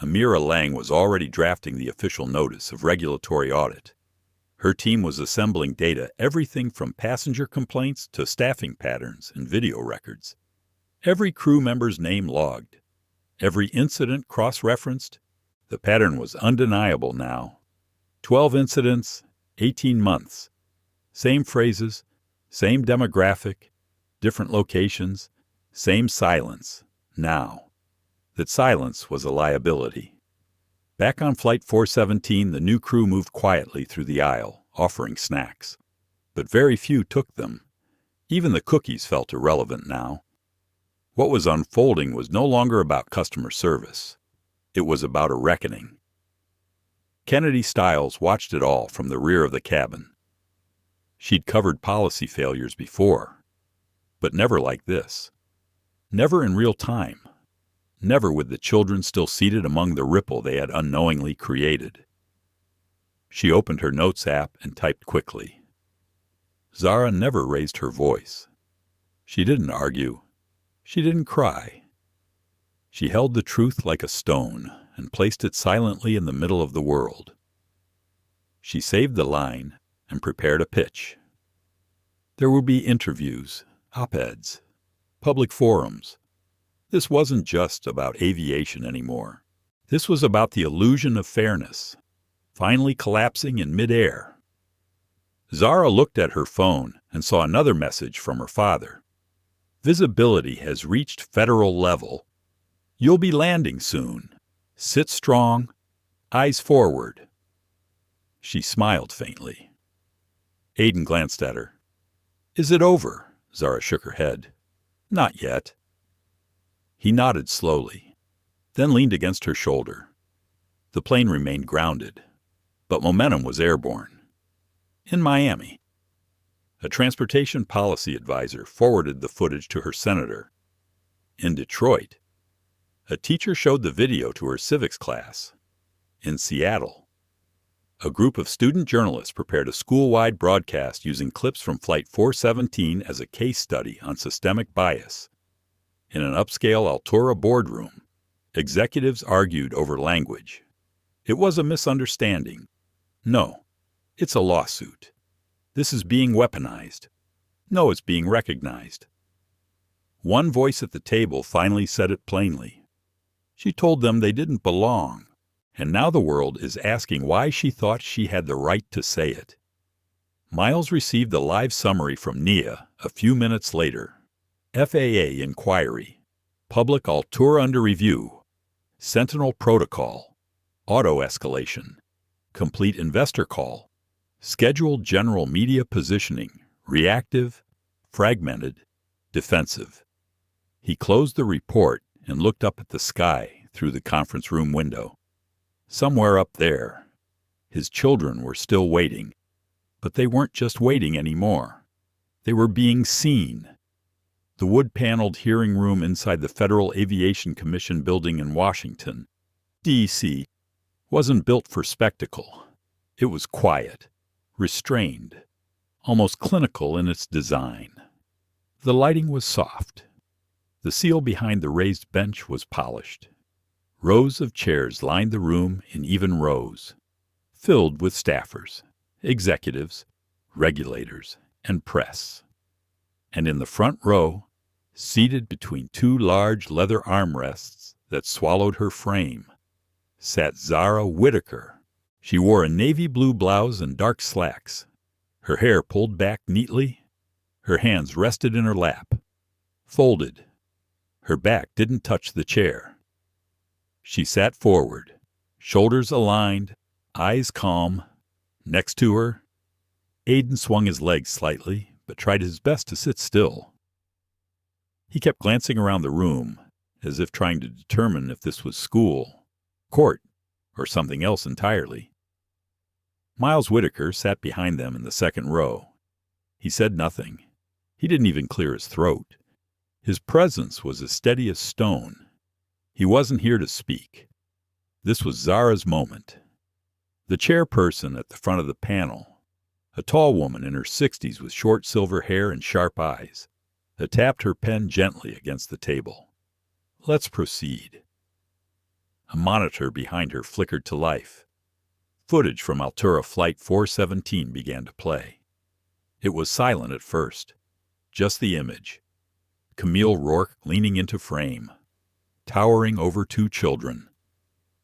Amira Lang was already drafting the official notice of regulatory audit. Her team was assembling data, everything from passenger complaints to staffing patterns and video records. Every crew member's name logged. Every incident cross-referenced. The pattern was undeniable now. 12 incidents, 18 months. Same phrases, same demographic, different locations, same silence, now. That silence was a liability. Back on Flight 417, the new crew moved quietly through the aisle, offering snacks. But very few took them. Even the cookies felt irrelevant now. What was unfolding was no longer about customer service. It was about a reckoning. Kennedy Stiles watched it all from the rear of the cabin. She'd covered policy failures before, but never like this. Never in real time. Never with the children still seated among the ripple they had unknowingly created. She opened her notes app and typed quickly. Zara never raised her voice. She didn't argue. She didn't cry. She held the truth like a stone and placed it silently in the middle of the world. She saved the line and prepared a pitch. There would be interviews, op-eds, public forums. This wasn't just about aviation anymore. This was about the illusion of fairness, finally collapsing in midair. Zara looked at her phone and saw another message from her father. Visibility has reached federal level. You'll be landing soon. Sit strong, eyes forward. She smiled faintly. Aiden glanced at her. Is it over? Zara shook her head. Not yet. He nodded slowly, then leaned against her shoulder. The plane remained grounded, but momentum was airborne. In Miami. A transportation policy advisor forwarded the footage to her senator. In Detroit. A teacher showed the video to her civics class. In Seattle. A group of student journalists prepared a school-wide broadcast using clips from Flight 417 as a case study on systemic bias. In an upscale Altura boardroom, executives argued over language. It was a misunderstanding. No, it's a lawsuit. This is being weaponized. No, it's being recognized. One voice at the table finally said it plainly. She told them they didn't belong, and now the world is asking why she thought she had the right to say it. Miles received a live summary from Nia a few minutes later. FAA inquiry, public Altura under review, Sentinel protocol, auto escalation, complete investor call, scheduled general media positioning, reactive, fragmented, defensive. He closed the report and looked up at the sky through the conference room window. Somewhere up there, his children were still waiting, but they weren't just waiting anymore. They were being seen. The wood-paneled hearing room inside the Federal Aviation Commission building in Washington, D.C., wasn't built for spectacle. It was quiet, restrained, almost clinical in its design. The lighting was soft. The seal behind the raised bench was polished. Rows of chairs lined the room in even rows, filled with staffers, executives, regulators, and press. And in the front row, seated between two large leather armrests that swallowed her frame, sat Zara Whitaker. She wore a navy blue blouse and dark slacks, her hair pulled back neatly, her hands rested in her lap, folded. Her back didn't touch the chair. She sat forward, shoulders aligned, eyes calm. Next to her, Aiden swung his legs slightly, but tried his best to sit still. He kept glancing around the room, as if trying to determine if this was school, court, or something else entirely. Miles Whitaker sat behind them in the second row. He said nothing. He didn't even clear his throat. His presence was as steady as stone. He wasn't here to speak. This was Zara's moment. The chairperson at the front of the panel, a tall woman in her 60s with short silver hair and sharp eyes, tapped her pen gently against the table. Let's proceed. A monitor behind her flickered to life. Footage from Altura Flight 417 began to play. It was silent at first, just the image. Camille Rourke leaning into frame, towering over two children.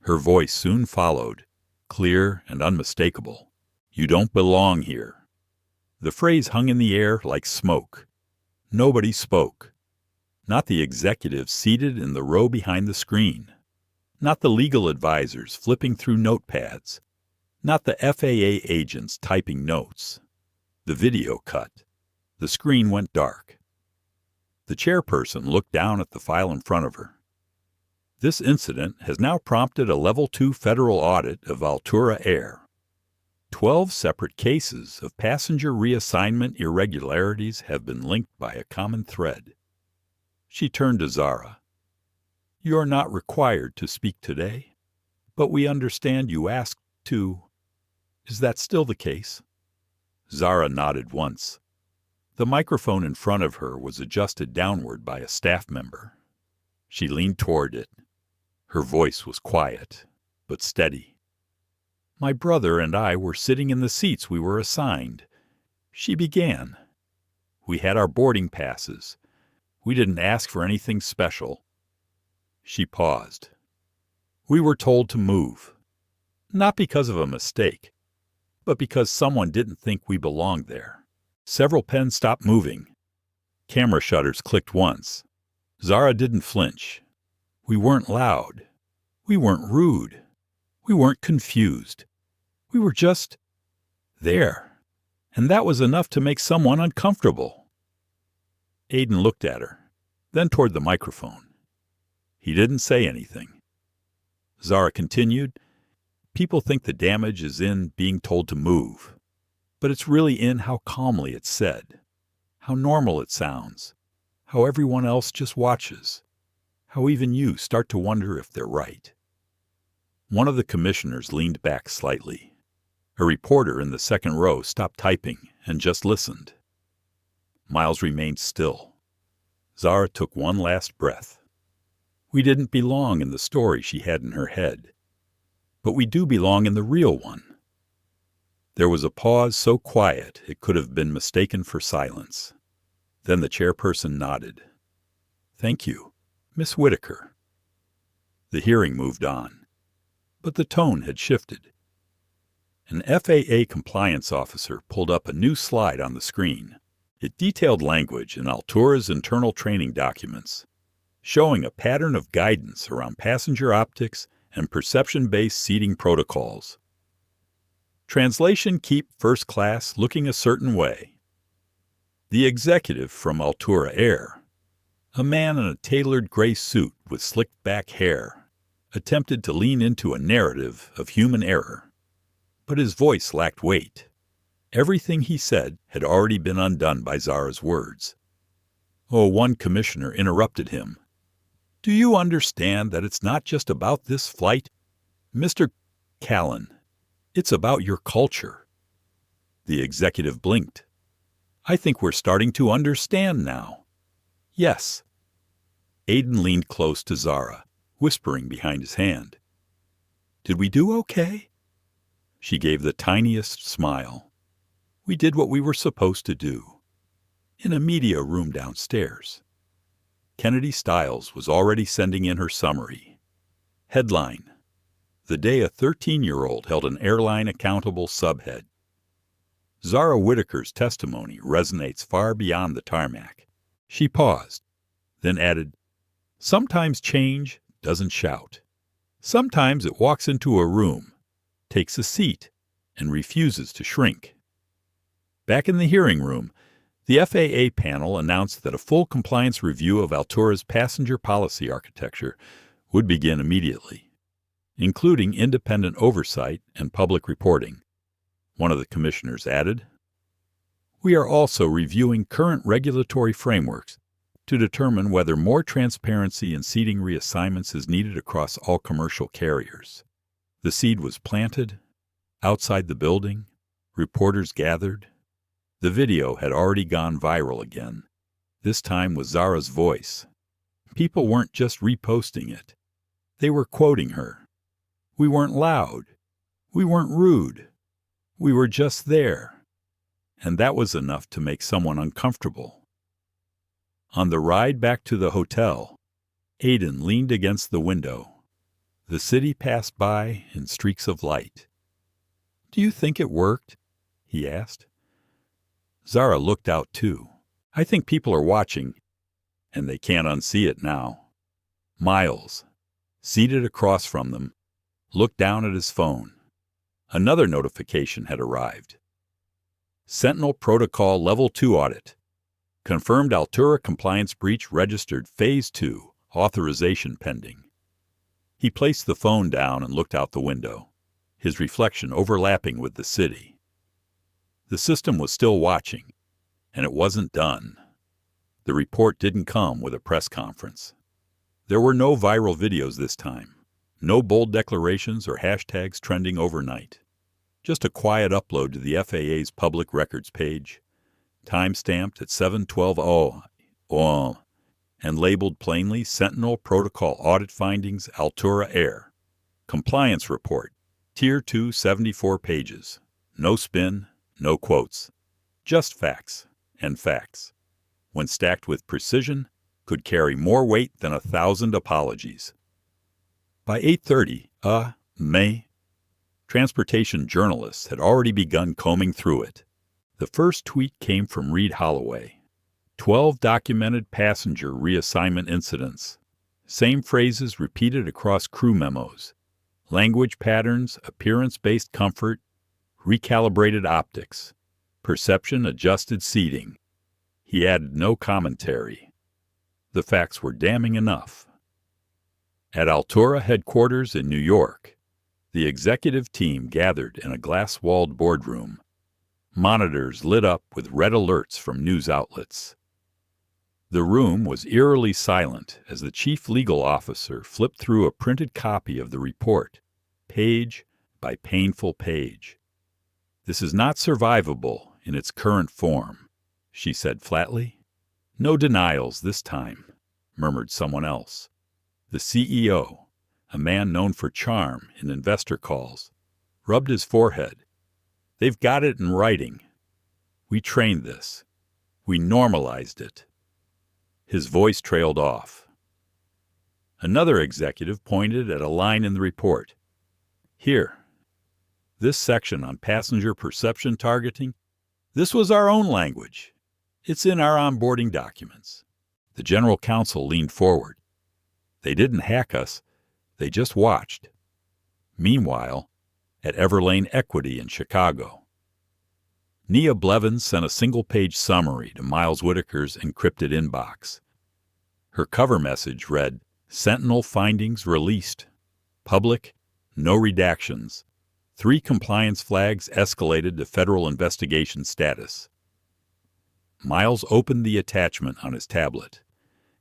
Her voice soon followed, clear and unmistakable. You don't belong here. The phrase hung in the air like smoke. Nobody spoke. Not the executives seated in the row behind the screen. Not the legal advisors flipping through notepads. Not the FAA agents typing notes. The video cut. The screen went dark. The chairperson looked down at the file in front of her. This incident has now prompted a Level 2 federal audit of Altura Air. 12 separate cases of passenger reassignment irregularities have been linked by a common thread. She turned to Zara. You are not required to speak today, but we understand you asked to. Is that still the case? Zara nodded once. The microphone in front of her was adjusted downward by a staff member. She leaned toward it. Her voice was quiet, but steady. My brother and I were sitting in the seats we were assigned. She began. We had our boarding passes. We didn't ask for anything special. She paused. We were told to move. Not because of a mistake, but because someone didn't think we belonged there. Several pens stopped moving. Camera shutters clicked once. Zara didn't flinch. We weren't loud. We weren't rude. We weren't confused. We were just there. And that was enough to make someone uncomfortable. Aiden looked at her, then toward the microphone. He didn't say anything. Zara continued, people think the damage is in being told to move. But it's really in how calmly it's said, how normal it sounds, how everyone else just watches, how even you start to wonder if they're right. One of the commissioners leaned back slightly. A reporter in the second row stopped typing and just listened. Miles remained still. Zara took one last breath. We didn't belong in the story she had in her head, but we do belong in the real one. There was a pause so quiet it could have been mistaken for silence. Then the chairperson nodded. Thank you, Miss Whitaker. The hearing moved on, but the tone had shifted. An FAA compliance officer pulled up a new slide on the screen. It detailed language in Altura's internal training documents, showing a pattern of guidance around passenger optics and perception-based seating protocols. Translation: keep first class looking a certain way. The executive from Altura Air, a man in a tailored gray suit with slicked back hair, attempted to lean into a narrative of human error, but his voice lacked weight. Everything he said had already been undone by Zara's words. Oh, one commissioner interrupted him. Do you understand that it's not just about this flight, Mr. Callan? It's about your culture. The executive blinked. I think we're starting to understand now. Yes. Aiden leaned close to Zara, whispering behind his hand. Did we do okay? She gave the tiniest smile. We did what we were supposed to do. In a media room downstairs. Kennedy Stiles was already sending in her summary. Headline: The day a 13-year-old held an airline accountable subhead. Zara Whitaker's testimony resonates far beyond the tarmac. She paused, then added, Sometimes change doesn't shout. Sometimes it walks into a room, takes a seat, and refuses to shrink. Back in the hearing room, the FAA panel announced that a full compliance review of Altura's passenger policy architecture would begin immediately, including independent oversight and public reporting. One of the commissioners added, We are also reviewing current regulatory frameworks to determine whether more transparency in seating reassignments is needed across all commercial carriers. The seed was planted. Outside the building, reporters gathered. The video had already gone viral again, this time with Zara's voice. People weren't just reposting it. They were quoting her. We weren't loud. We weren't rude. We were just there. And that was enough to make someone uncomfortable. On the ride back to the hotel, Aiden leaned against the window. The city passed by in streaks of light. Do you think it worked? He asked. Zara looked out too. I think people are watching, and they can't unsee it now. Miles, seated across from them, looked down at his phone. Another notification had arrived. Sentinel Protocol Level 2 Audit. Confirmed Altura compliance breach registered Phase 2, authorization pending. He placed the phone down and looked out the window, his reflection overlapping with the city. The system was still watching, and it wasn't done. The report didn't come with a press conference. There were no viral videos this time, no bold declarations or hashtags trending overnight. Just a quiet upload to the FAA's public records page, time-stamped at 7/12/0, and labeled plainly Sentinel Protocol Audit Findings, Altura Air. Compliance Report, Tier 2, 74 pages. No spin, no quotes. Just facts, and facts, when stacked with precision, could carry more weight than 1,000 apologies. By 8:30, May, transportation journalists had already begun combing through it. The first tweet came from Reed Holloway. 12 documented passenger reassignment incidents. Same phrases repeated across crew memos. Language patterns, appearance-based comfort, recalibrated optics, perception-adjusted seating. He added no commentary. The facts were damning enough. At Altura headquarters in New York, the executive team gathered in a glass-walled boardroom. Monitors lit up with red alerts from news outlets. The room was eerily silent as the chief legal officer flipped through a printed copy of the report, page by painful page. "This is not survivable in its current form," she said flatly. "No denials this time," murmured someone else. The CEO, a man known for charm in investor calls, rubbed his forehead. "They've got it in writing. We trained this. We normalized it." His voice trailed off. Another executive pointed at a line in the report. "Here, this section on passenger perception targeting, this was our own language. It's in our onboarding documents." The general counsel leaned forward. "They didn't hack us. They just watched." Meanwhile, at Everlane Equity in Chicago, Nia Blevins sent a single-page summary to Miles Whitaker's encrypted inbox. Her cover message read, "Sentinel findings released. Public, no redactions. 3 compliance flags escalated to federal investigation status." Miles opened the attachment on his tablet.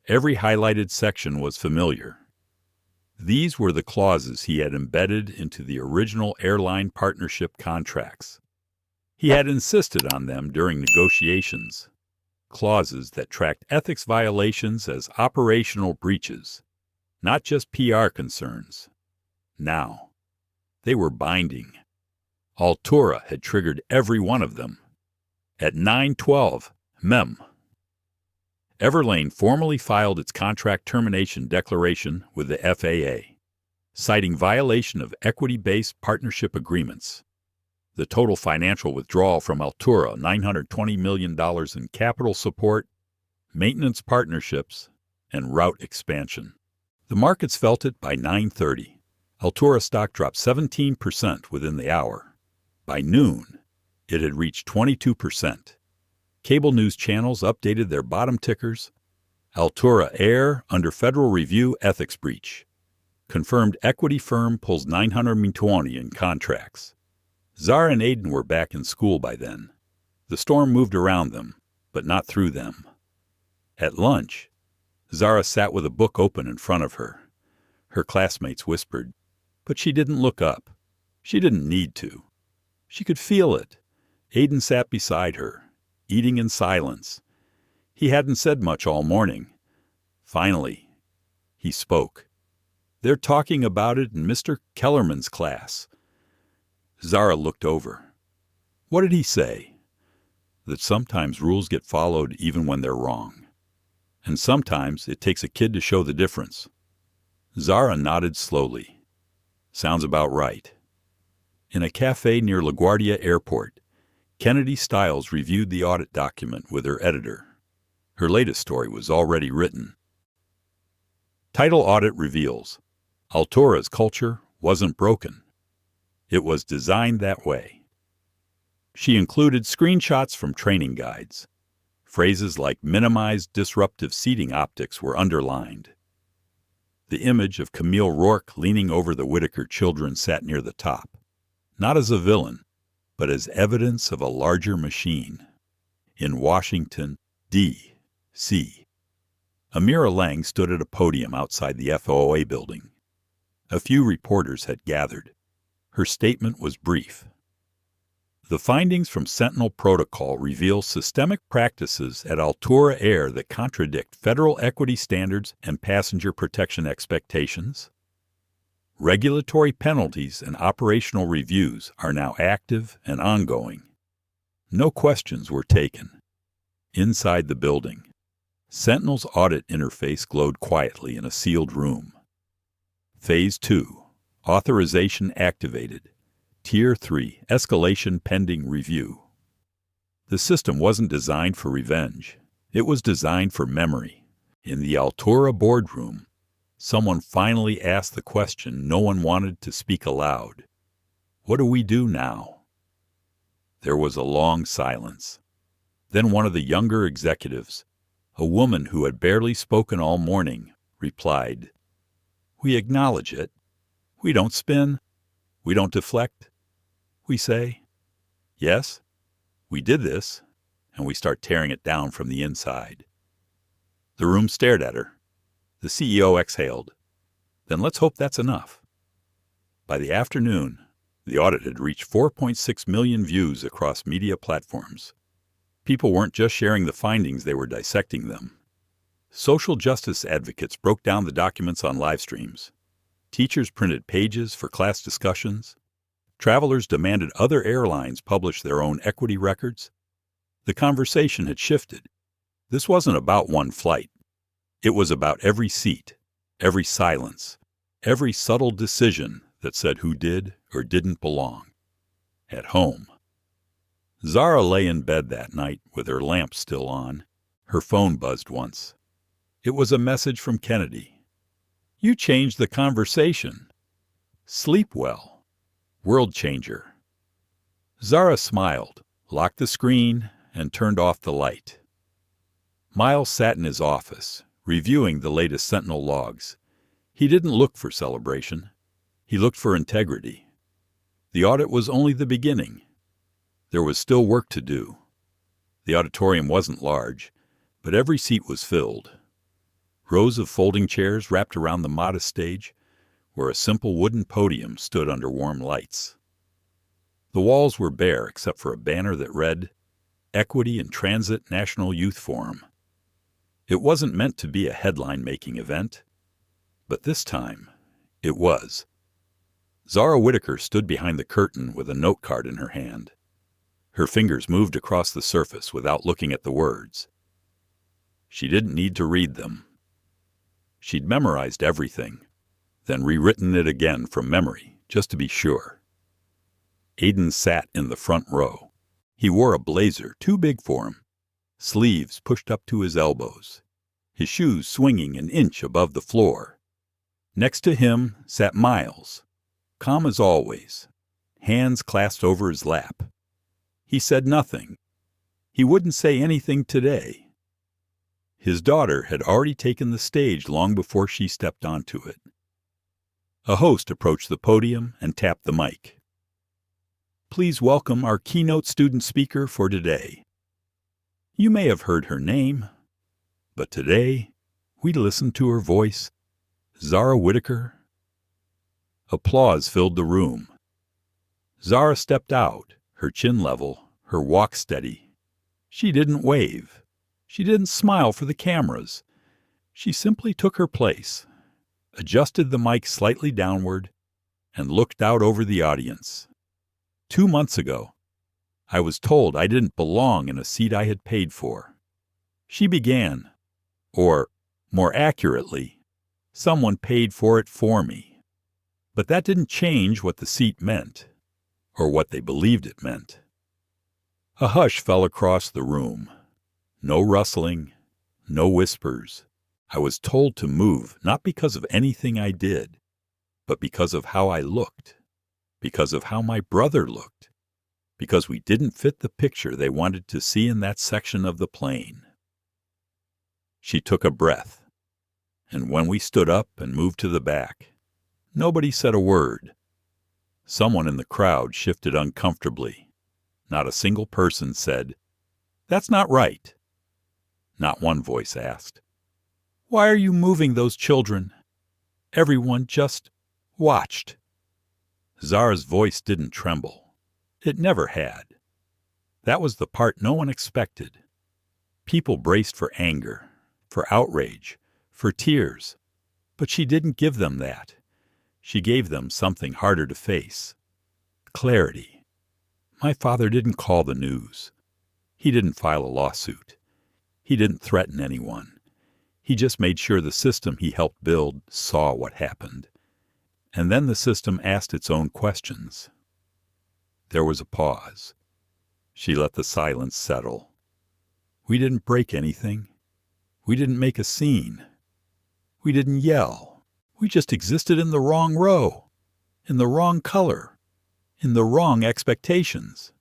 Every highlighted section was familiar. These were the clauses he had embedded into the original airline partnership contracts. He had insisted on them during negotiations. Clauses that tracked ethics violations as operational breaches, not just PR concerns. Now, they were binding. Altura had triggered every one of them. At 9/12, Mem. Everlane formally filed its contract termination declaration with the FAA, citing violation of equity-based partnership agreements. The total financial withdrawal from Altura, $920 million in capital support, maintenance partnerships, and route expansion. The markets felt it by 9:30. Altura stock dropped 17% within the hour. By noon, it had reached 22%. Cable news channels updated their bottom tickers. Altura Air under federal review ethics breach. Confirmed equity firm pulls $920 in contracts. Zara and Aiden were back in school by then. The storm moved around them, but not through them. At lunch, Zara sat with a book open in front of her. Her classmates whispered, but she didn't look up. She didn't need to. She could feel it. Aiden sat beside her, eating in silence. He hadn't said much all morning. Finally, he spoke. "They're talking about it in Mr. Kellerman's class." Zara looked over. "What did he say?" "That sometimes rules get followed even when they're wrong. And sometimes it takes a kid to show the difference." Zara nodded slowly. "Sounds about right." In a cafe near LaGuardia Airport, Kennedy Stiles reviewed the audit document with her editor. Her latest story was already written. Title Audit reveals, Altura's culture wasn't broken. It was designed that way. She included screenshots from training guides. Phrases like minimize disruptive seating optics were underlined. The image of Camille Rourke leaning over the Whitaker children sat near the top, not as a villain, but as evidence of a larger machine. In Washington, D.C., Amira Lang stood at a podium outside the FOA building. A few reporters had gathered. Her statement was brief. The findings from Sentinel Protocol reveal systemic practices at Altura Air that contradict federal equity standards and passenger protection expectations. Regulatory penalties and operational reviews are now active and ongoing. No questions were taken. Inside the building, Sentinel's audit interface glowed quietly in a sealed room. Phase 2. Authorization activated. Tier 3. Escalation pending review. The system wasn't designed for revenge. It was designed for memory. In the Altura boardroom, someone finally asked the question no one wanted to speak aloud. What do we do now? There was a long silence. Then one of the younger executives, a woman who had barely spoken all morning, replied, "We acknowledge it. We don't spin. We don't deflect. We say, yes, we did this, and we start tearing it down from the inside." The room stared at her. The CEO exhaled. "Then let's hope that's enough." By the afternoon, The audit had reached 4.6 million views across media platforms. People weren't just sharing the findings, they were dissecting them. Social justice advocates broke down the documents on live streams. Teachers printed pages for class discussions. Travelers demanded other airlines publish their own equity records. The conversation had shifted. This wasn't about one flight. It was about every seat, every silence, every subtle decision that said who did or didn't belong. At home. Zara lay in bed that night with her lamp still on. Her phone buzzed once. It was a message from Kennedy. "You changed the conversation. Sleep well. World changer." Zara smiled, locked the screen, and turned off the light. Miles sat in his office, reviewing the latest Sentinel logs. He didn't look for celebration. He looked for integrity. The audit was only the beginning. There was still work to do. The auditorium wasn't large, but every seat was filled. Rows of folding chairs wrapped around the modest stage, where a simple wooden podium stood under warm lights. The walls were bare except for a banner that read, "Equity in Transit National Youth Forum." It wasn't meant to be a headline-making event, but this time it was. Zara Whitaker stood behind the curtain with a note card in her hand. Her fingers moved across the surface without looking at the words. She didn't need to read them. She'd memorized everything, then rewritten it again from memory, just to be sure. Aiden sat in the front row. He wore a blazer too big for him, sleeves pushed up to his elbows, his shoes swinging an inch above the floor. Next to him sat Miles, calm as always, hands clasped over his lap. He said nothing. He wouldn't say anything today. His daughter had already taken the stage long before she stepped onto it. A host approached the podium and tapped the mic. "Please welcome our keynote student speaker for today. You may have heard her name, but today we listen to her voice, Zara Whitaker." Applause filled the room. Zara stepped out, her chin level, her walk steady. She didn't wave. She didn't smile for the cameras. She simply took her place, adjusted the mic slightly downward, and looked out over the audience. 2 months ago, I was told I didn't belong in a seat I had paid for. She began, or, more accurately, someone paid for it for me. But that didn't change what the seat meant, or what they believed it meant. A hush fell across the room. No rustling, no whispers. I was told to move, not because of anything I did, but because of how I looked, because of how my brother looked, because we didn't fit the picture they wanted to see in that section of the plane. She took a breath, and when we stood up and moved to the back, nobody said a word. Someone in the crowd shifted uncomfortably. Not a single person said, "That's not right." Not one voice asked, "Why are you moving those children?" Everyone just watched. Zara's voice didn't tremble. It never had. That was the part no one expected. People braced for anger, for outrage, for tears. But she didn't give them that. She gave them something harder to face. Clarity. My father didn't call the news. He didn't file a lawsuit. He didn't threaten anyone. He just made sure the system he helped build saw what happened. And then the system asked its own questions. There was a pause. She let the silence settle. We didn't break anything. We didn't make a scene. We didn't yell. We just existed in the wrong row, in the wrong color, in the wrong expectations.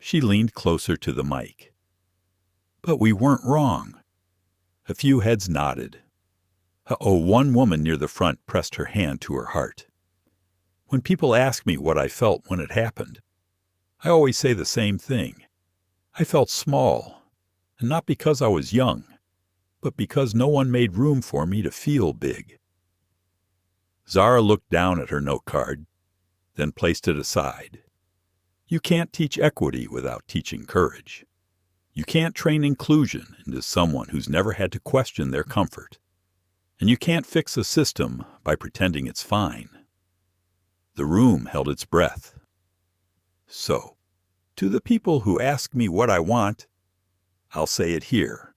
She leaned closer to the mic. But we weren't wrong. A few heads nodded. One woman near the front pressed her hand to her heart. When people ask me what I felt when it happened, I always say the same thing. I felt small, and not because I was young, but because no one made room for me to feel big. Zara looked down at her note card, then placed it aside. You can't teach equity without teaching courage. You can't train inclusion into someone who's never had to question their comfort. And you can't fix a system by pretending it's fine. The room held its breath. So, to the people who ask me what I want, I'll say it here.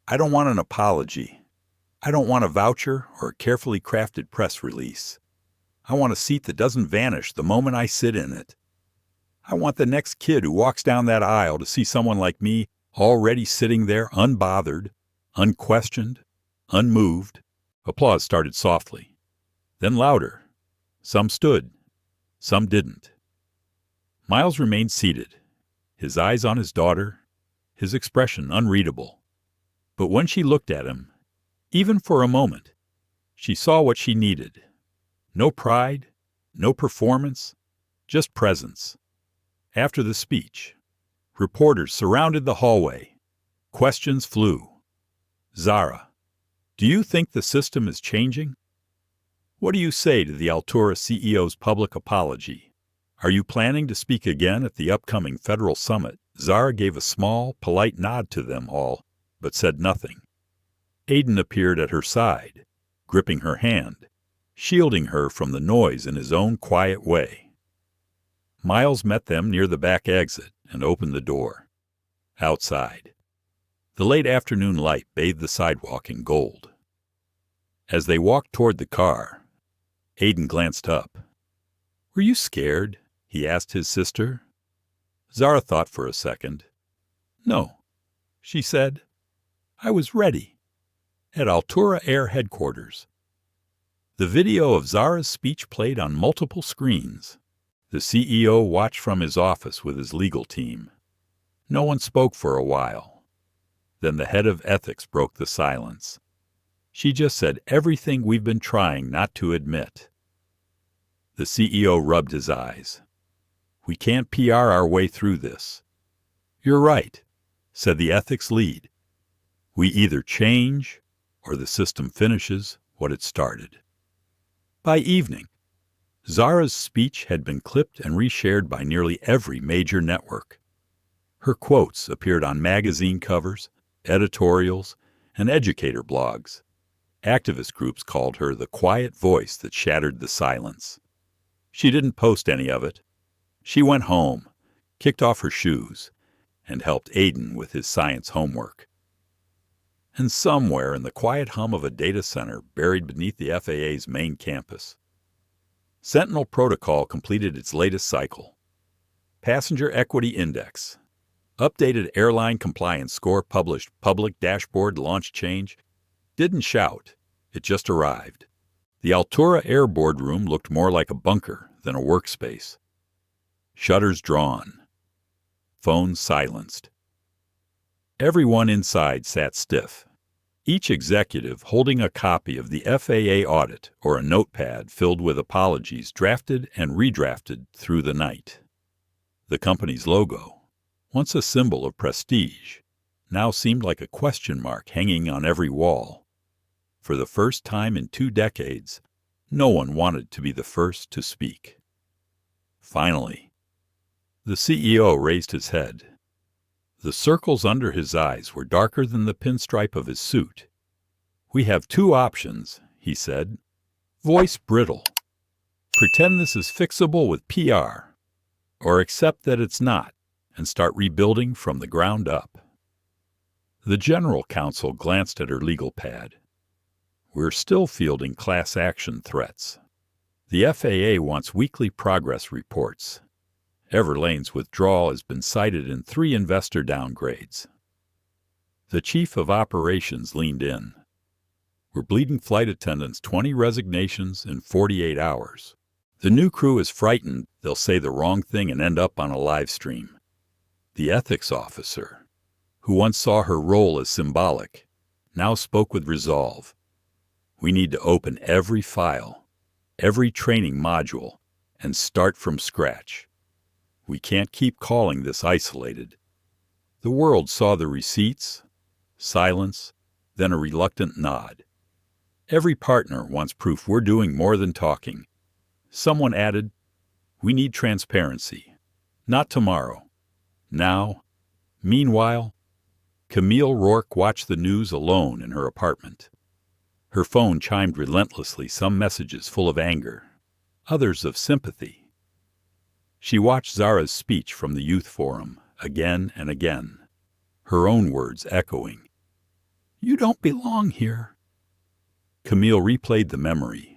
I don't want an apology. I don't want a voucher or a carefully crafted press release. I want a seat that doesn't vanish the moment I sit in it. I want the next kid who walks down that aisle to see someone like me already sitting there unbothered, unquestioned, unmoved. Applause started softly, then louder. Some stood, some didn't. Miles remained seated, his eyes on his daughter, his expression unreadable. But when she looked at him, even for a moment, she saw what she needed. No pride, no performance, just presence. After the speech, reporters surrounded the hallway. Questions flew. Zara, do you think the system is changing? What do you say to the Altura CEO's public apology? Are you planning to speak again at the upcoming federal summit? Zara gave a small, polite nod to them all, but said nothing. Aiden appeared at her side, gripping her hand, shielding her from the noise in his own quiet way. Miles met them near the back exit and opened the door. Outside, the late afternoon light bathed the sidewalk in gold. As they walked toward the car, Aiden glanced up. "Were you scared?" he asked his sister. Zara thought for a second. "No," she said. "I was ready." At Altura Air headquarters, the video of Zara's speech played on multiple screens. The CEO watched from his office with his legal team. No one spoke for a while. Then the head of ethics broke the silence. She just said everything we've been trying not to admit. The CEO rubbed his eyes. "We can't PR our way through this." "You're right," said the ethics lead. "We either change or the system finishes what it started." By evening, Zara's speech had been clipped and reshared by nearly every major network. Her quotes appeared on magazine covers, editorials, and educator blogs. Activist groups called her the quiet voice that shattered the silence. She didn't post any of it. She went home, kicked off her shoes, and helped Aiden with his science homework. And somewhere in the quiet hum of a data center buried beneath the FAA's main campus, Sentinel Protocol completed its latest cycle. Passenger Equity Index. Updated airline compliance score published public dashboard launch change. Didn't shout. It just arrived. The Altura Air boardroom looked more like a bunker than a workspace. Shutters drawn. Phones silenced. Everyone inside sat stiff, each executive holding a copy of the FAA audit or a notepad filled with apologies drafted and redrafted through the night. The company's logo, once a symbol of prestige, now seemed like a question mark hanging on every wall. For the first time in 2 decades, no one wanted to be the first to speak. Finally, the CEO raised his head. The circles under his eyes were darker than the pinstripe of his suit. "We have 2 options," he said. "Voice brittle. Pretend this is fixable with PR. Or accept that it's not and start rebuilding from the ground up." The general counsel glanced at her legal pad. "We're still fielding class action threats. The FAA wants weekly progress reports. Everlane's withdrawal has been cited in 3 investor downgrades." The chief of operations leaned in. "We're bleeding flight attendants 20 resignations in 48 hours. The new crew is frightened they'll say the wrong thing and end up on a live stream." The ethics officer, who once saw her role as symbolic, now spoke with resolve. "We need to open every file, every training module, and start from scratch. We can't keep calling this isolated." The world saw the receipts, silence, then a reluctant nod. "Every partner wants proof we're doing more than talking." Someone added, We need transparency. Not tomorrow. Now. Meanwhile, Camille Rourke watched the news alone in her apartment. Her phone chimed relentlessly, some messages full of anger, others of sympathy. She watched Zara's speech from the youth forum again and again, her own words echoing. "You don't belong here." Camille replayed the memory,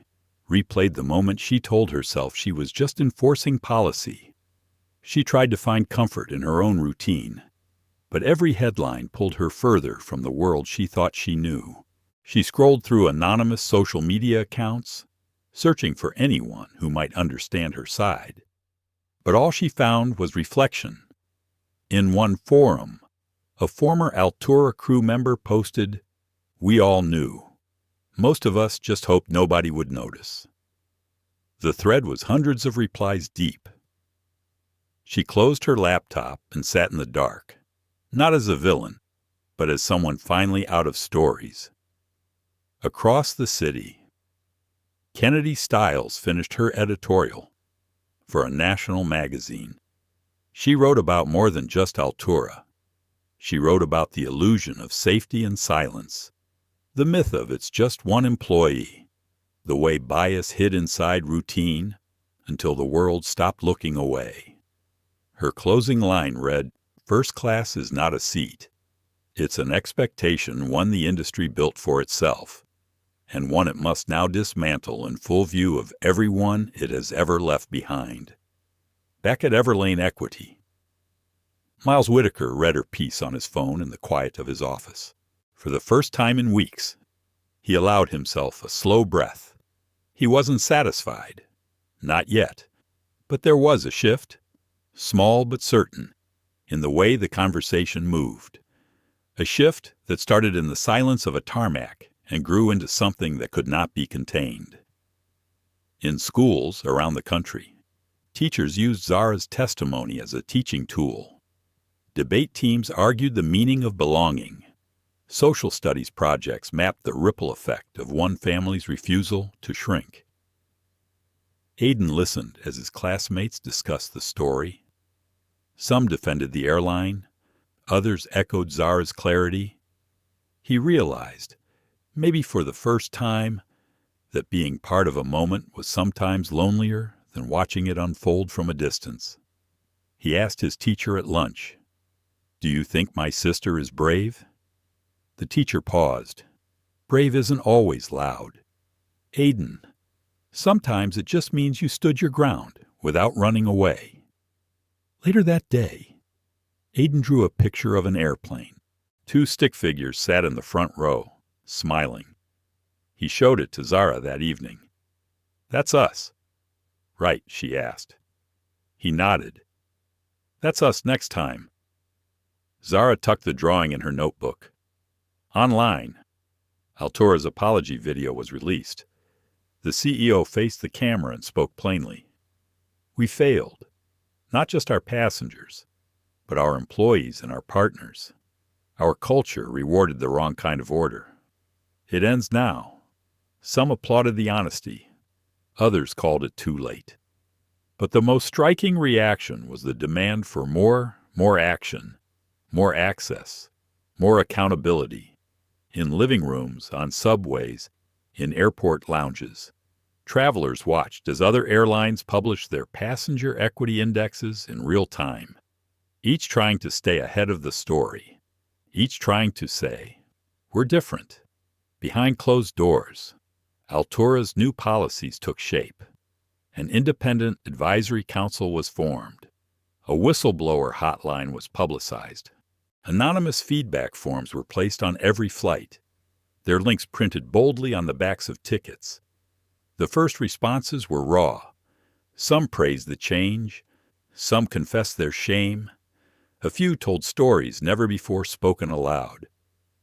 replayed the moment she told herself she was just enforcing policy. She tried to find comfort in her own routine, but every headline pulled her further from the world she thought she knew. She scrolled through anonymous social media accounts, searching for anyone who might understand her side. But all she found was reflection. In one forum, a former Altura crew member posted, "We all knew. Most of us just hoped nobody would notice." The thread was hundreds of replies deep. She closed her laptop and sat in the dark, not as a villain, but as someone finally out of stories. Across the city, Kennedy Stiles finished her editorial for a national magazine. She wrote about more than just Altura. She wrote about the illusion of safety and silence, the myth of it's just one employee, the way bias hid inside routine until the world stopped looking away. Her closing line read, "First class is not a seat. It's an expectation one the industry built for itself, and one it must now dismantle in full view of everyone it has ever left behind." Back at Everlane Equity, Miles Whitaker read her piece on his phone in the quiet of his office. For the first time in weeks, he allowed himself a slow breath. He wasn't satisfied. Not yet. But there was a shift, small but certain, in the way the conversation moved. A shift that started in the silence of a tarmac and grew into something that could not be contained. In schools around the country, teachers used Zara's testimony as a teaching tool. Debate teams argued the meaning of belonging. Social studies projects mapped the ripple effect of one family's refusal to shrink. Aiden listened as his classmates discussed the story. Some defended the airline, others echoed Zara's clarity. He realized, maybe for the first time, that being part of a moment was sometimes lonelier than watching it unfold from a distance. He asked his teacher at lunch, "Do you think my sister is brave?" The teacher paused. "Brave isn't always loud. Aiden, sometimes it just means you stood your ground without running away." Later that day, Aiden drew a picture of an airplane. 2 stick figures sat in the front row, smiling. He showed it to Zara that evening. "That's us." "Right," she asked. He nodded. "That's us next time." Zara tucked the drawing in her notebook. Online, Altura's apology video was released. The CEO faced the camera and spoke plainly. "We failed. Not just our passengers, but our employees and our partners. Our culture rewarded the wrong kind of order. It ends now." Some applauded the honesty. Others called it too late. But the most striking reaction was the demand for more action, more access, more accountability. In living rooms, on subways, in airport lounges, travelers watched as other airlines published their passenger equity indexes in real time, each trying to stay ahead of the story, each trying to say, "We're different." Behind closed doors, Altura's new policies took shape. An independent advisory council was formed. A whistleblower hotline was publicized. Anonymous feedback forms were placed on every flight, their links printed boldly on the backs of tickets. The first responses were raw. Some praised the change. Some confessed their shame. A few told stories never before spoken aloud.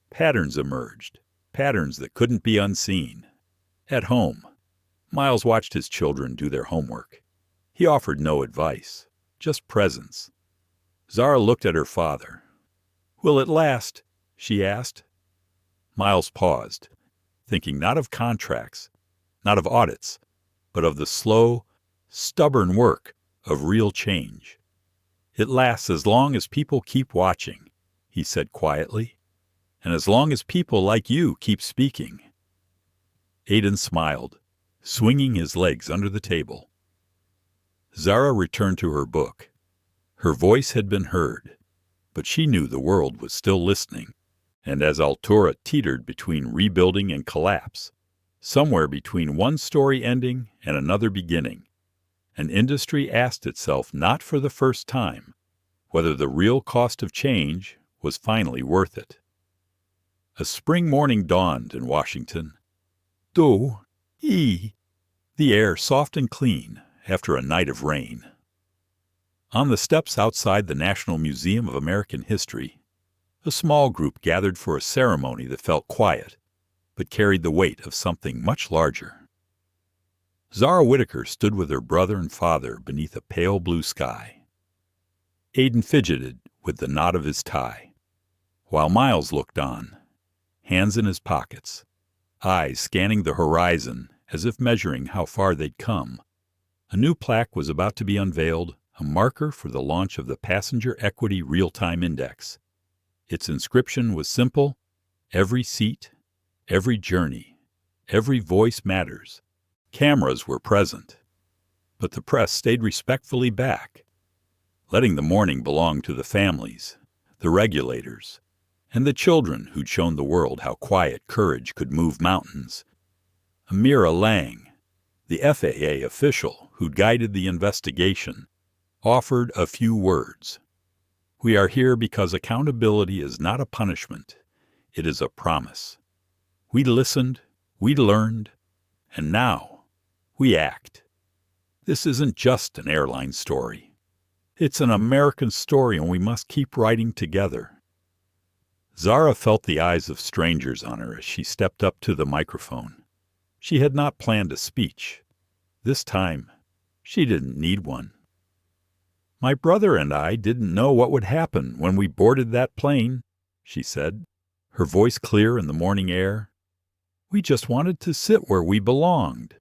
Patterns emerged, patterns that couldn't be unseen. At home, Miles watched his children do their homework. He offered no advice, just presence. Zara looked at her father. "Will it last?" she asked. Miles paused, thinking not of contracts, not of audits, but of the slow, stubborn work of real change. It lasts as long as people keep watching, he said quietly, and as long as people like you keep speaking. Aiden smiled, swinging his legs under the table. Zara returned to her book. Her voice had been heard, but she knew the world was still listening, and as Altura teetered between rebuilding and collapse, somewhere between one story ending and another beginning, an industry asked itself not for the first time whether the real cost of change was finally worth it. A spring morning dawned in Washington. The air soft and clean after a night of rain. On the steps outside the National Museum of American History, a small group gathered for a ceremony that felt quiet, but carried the weight of something much larger. Zara Whitaker stood with her brother and father beneath a pale blue sky. Aiden fidgeted with the knot of his tie, while Miles looked on, hands in his pockets, eyes scanning the horizon as if measuring how far they'd come. A new plaque was about to be unveiled, a marker for the launch of the Passenger Equity Real-Time Index. Its inscription was simple: every seat, every journey, every voice matters. Cameras were present, but the press stayed respectfully back, letting the morning belong to the families, the regulators, and the children who'd shown the world how quiet courage could move mountains. Amira Lang, the FAA official who'd guided the investigation, offered a few words. "We are here because accountability is not a punishment. It is a promise. We listened, we learned, and now we act. This isn't just an airline story. It's an American story, and we must keep writing together." Zara felt the eyes of strangers on her as she stepped up to the microphone. She had not planned a speech. This time, she didn't need one. "My brother and I didn't know what would happen when we boarded that plane," she said, her voice clear in the morning air. "We just wanted to sit where we belonged.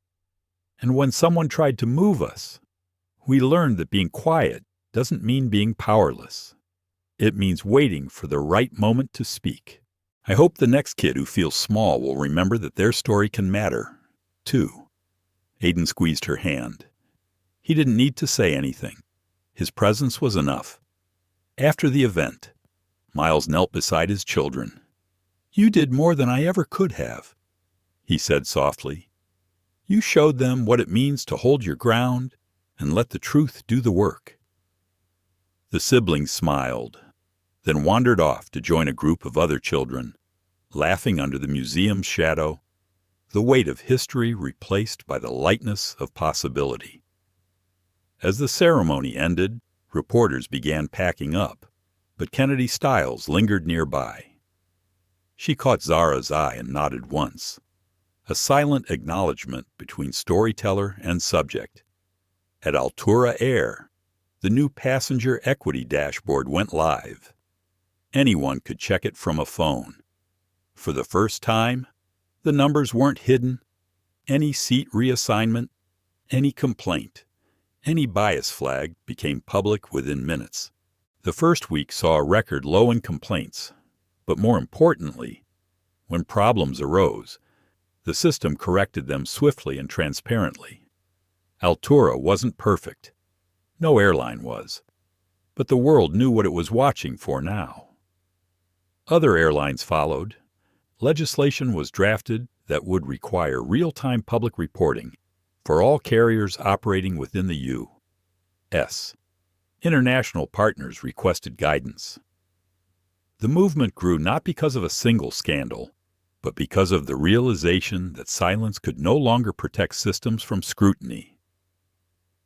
And when someone tried to move us, we learned that being quiet doesn't mean being powerless. It means waiting for the right moment to speak. I hope the next kid who feels small will remember that their story can matter, too." Aiden squeezed her hand. He didn't need to say anything. His presence was enough. After the event, Miles knelt beside his children. "You did more than I ever could have," he said softly. "You showed them what it means to hold your ground and let the truth do the work." The siblings smiled, then wandered off to join a group of other children, laughing under the museum's shadow, the weight of history replaced by the lightness of possibility. As the ceremony ended, reporters began packing up, but Kennedy Stiles lingered nearby. She caught Zara's eye and nodded once, a silent acknowledgement between storyteller and subject. At Altura Air, the new passenger equity dashboard went live. Anyone could check it from a phone. For the first time, the numbers weren't hidden. Any seat reassignment, any complaint, any bias flag became public within minutes. The first week saw a record low in complaints, but more importantly, when problems arose, the system corrected them swiftly and transparently. Altura wasn't perfect. No airline was. But the world knew what it was watching for now. Other airlines followed. Legislation was drafted that would require real-time public reporting for all carriers operating within the U.S. International partners requested guidance. The movement grew not because of a single scandal, but because of the realization that silence could no longer protect systems from scrutiny.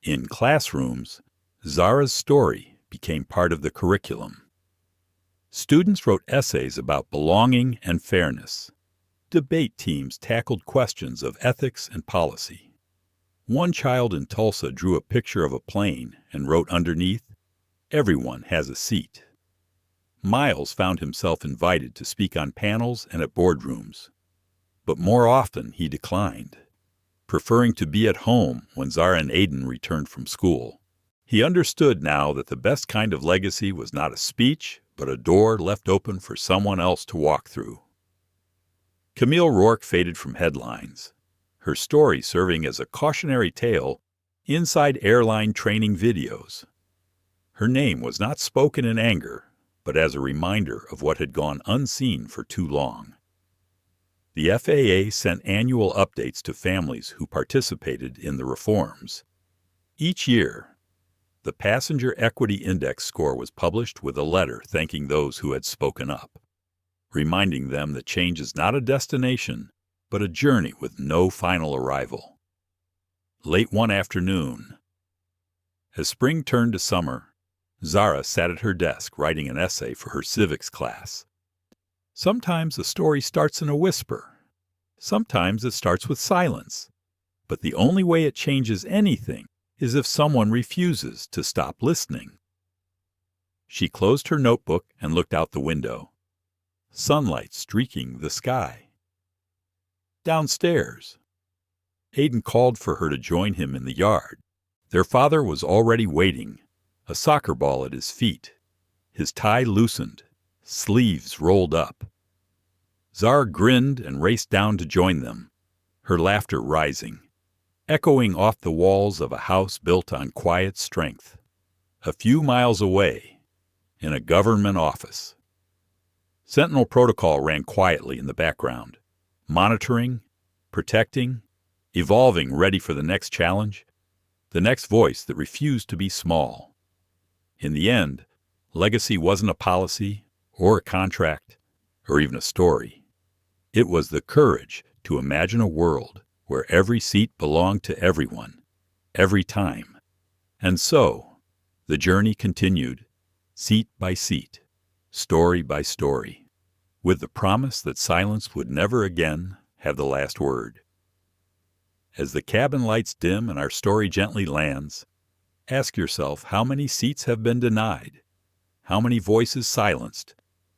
In classrooms, Zara's story became part of the curriculum. Students wrote essays about belonging and fairness. Debate teams tackled questions of ethics and policy. One child in Tulsa drew a picture of a plane and wrote underneath, "Everyone has a seat." Miles found himself invited to speak on panels and at boardrooms, but more often he declined, preferring to be at home when Zara and Aiden returned from school. He understood now that the best kind of legacy was not a speech, but a door left open for someone else to walk through. Camille Rourke faded from headlines, her story serving as a cautionary tale inside airline training videos. Her name was not spoken in anger, but as a reminder of what had gone unseen for too long. The FAA sent annual updates to families who participated in the reforms. Each year, the Passenger Equity Index score was published with a letter thanking those who had spoken up, reminding them that change is not a destination, but a journey with no final arrival. Late one afternoon, as spring turned to summer, Zara sat at her desk writing an essay for her civics class. Sometimes a story starts in a whisper. Sometimes it starts with silence. But the only way it changes anything is if someone refuses to stop listening. She closed her notebook and looked out the window, sunlight streaking the sky. Downstairs, Aiden called for her to join him in the yard. Their father was already waiting, a soccer ball at his feet, his tie loosened, sleeves rolled up. Zara grinned and raced down to join them, her laughter rising, echoing off the walls of a house built on quiet strength. A few miles away, in a government office, Sentinel protocol ran quietly in the background, monitoring, protecting, evolving, ready for the next challenge, the next voice that refused to be small. In the end, legacy wasn't a policy or a contract or even a story. It was the courage to imagine a world where every seat belonged to everyone, every time. And so, the journey continued, seat by seat, story by story, with the promise that silence would never again have the last word. As the cabin lights dim and our story gently lands, ask yourself how many seats have been denied, how many voices silenced,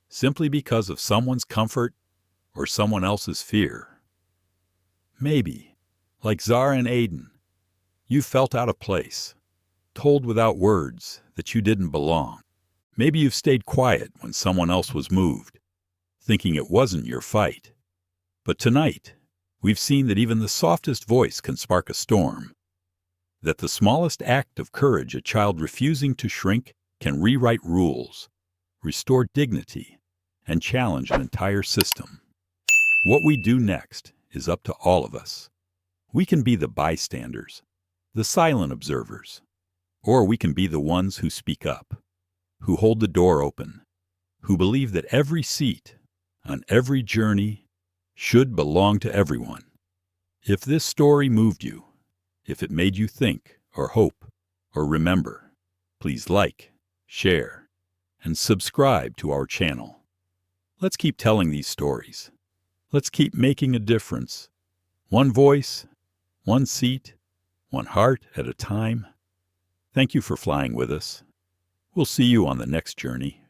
simply because of someone's comfort or someone else's fear. Maybe, like Zara and Aiden, you felt out of place, told without words that you didn't belong. Maybe you've stayed quiet when someone else was moved, thinking it wasn't your fight. But tonight, we've seen that even the softest voice can spark a storm, that the smallest act of courage, a child refusing to shrink, can rewrite rules, restore dignity, and challenge an entire system. What we do next is up to all of us. We can be the bystanders, the silent observers, or we can be the ones who speak up, who hold the door open, who believe that every seat on every journey should belong to everyone. If this story moved you, if it made you think or hope or remember, please like, share, and subscribe to our channel. Let's keep telling these stories. Let's keep making a difference. One voice, one seat, one heart at a time. Thank you for flying with us. We'll see you on the next journey.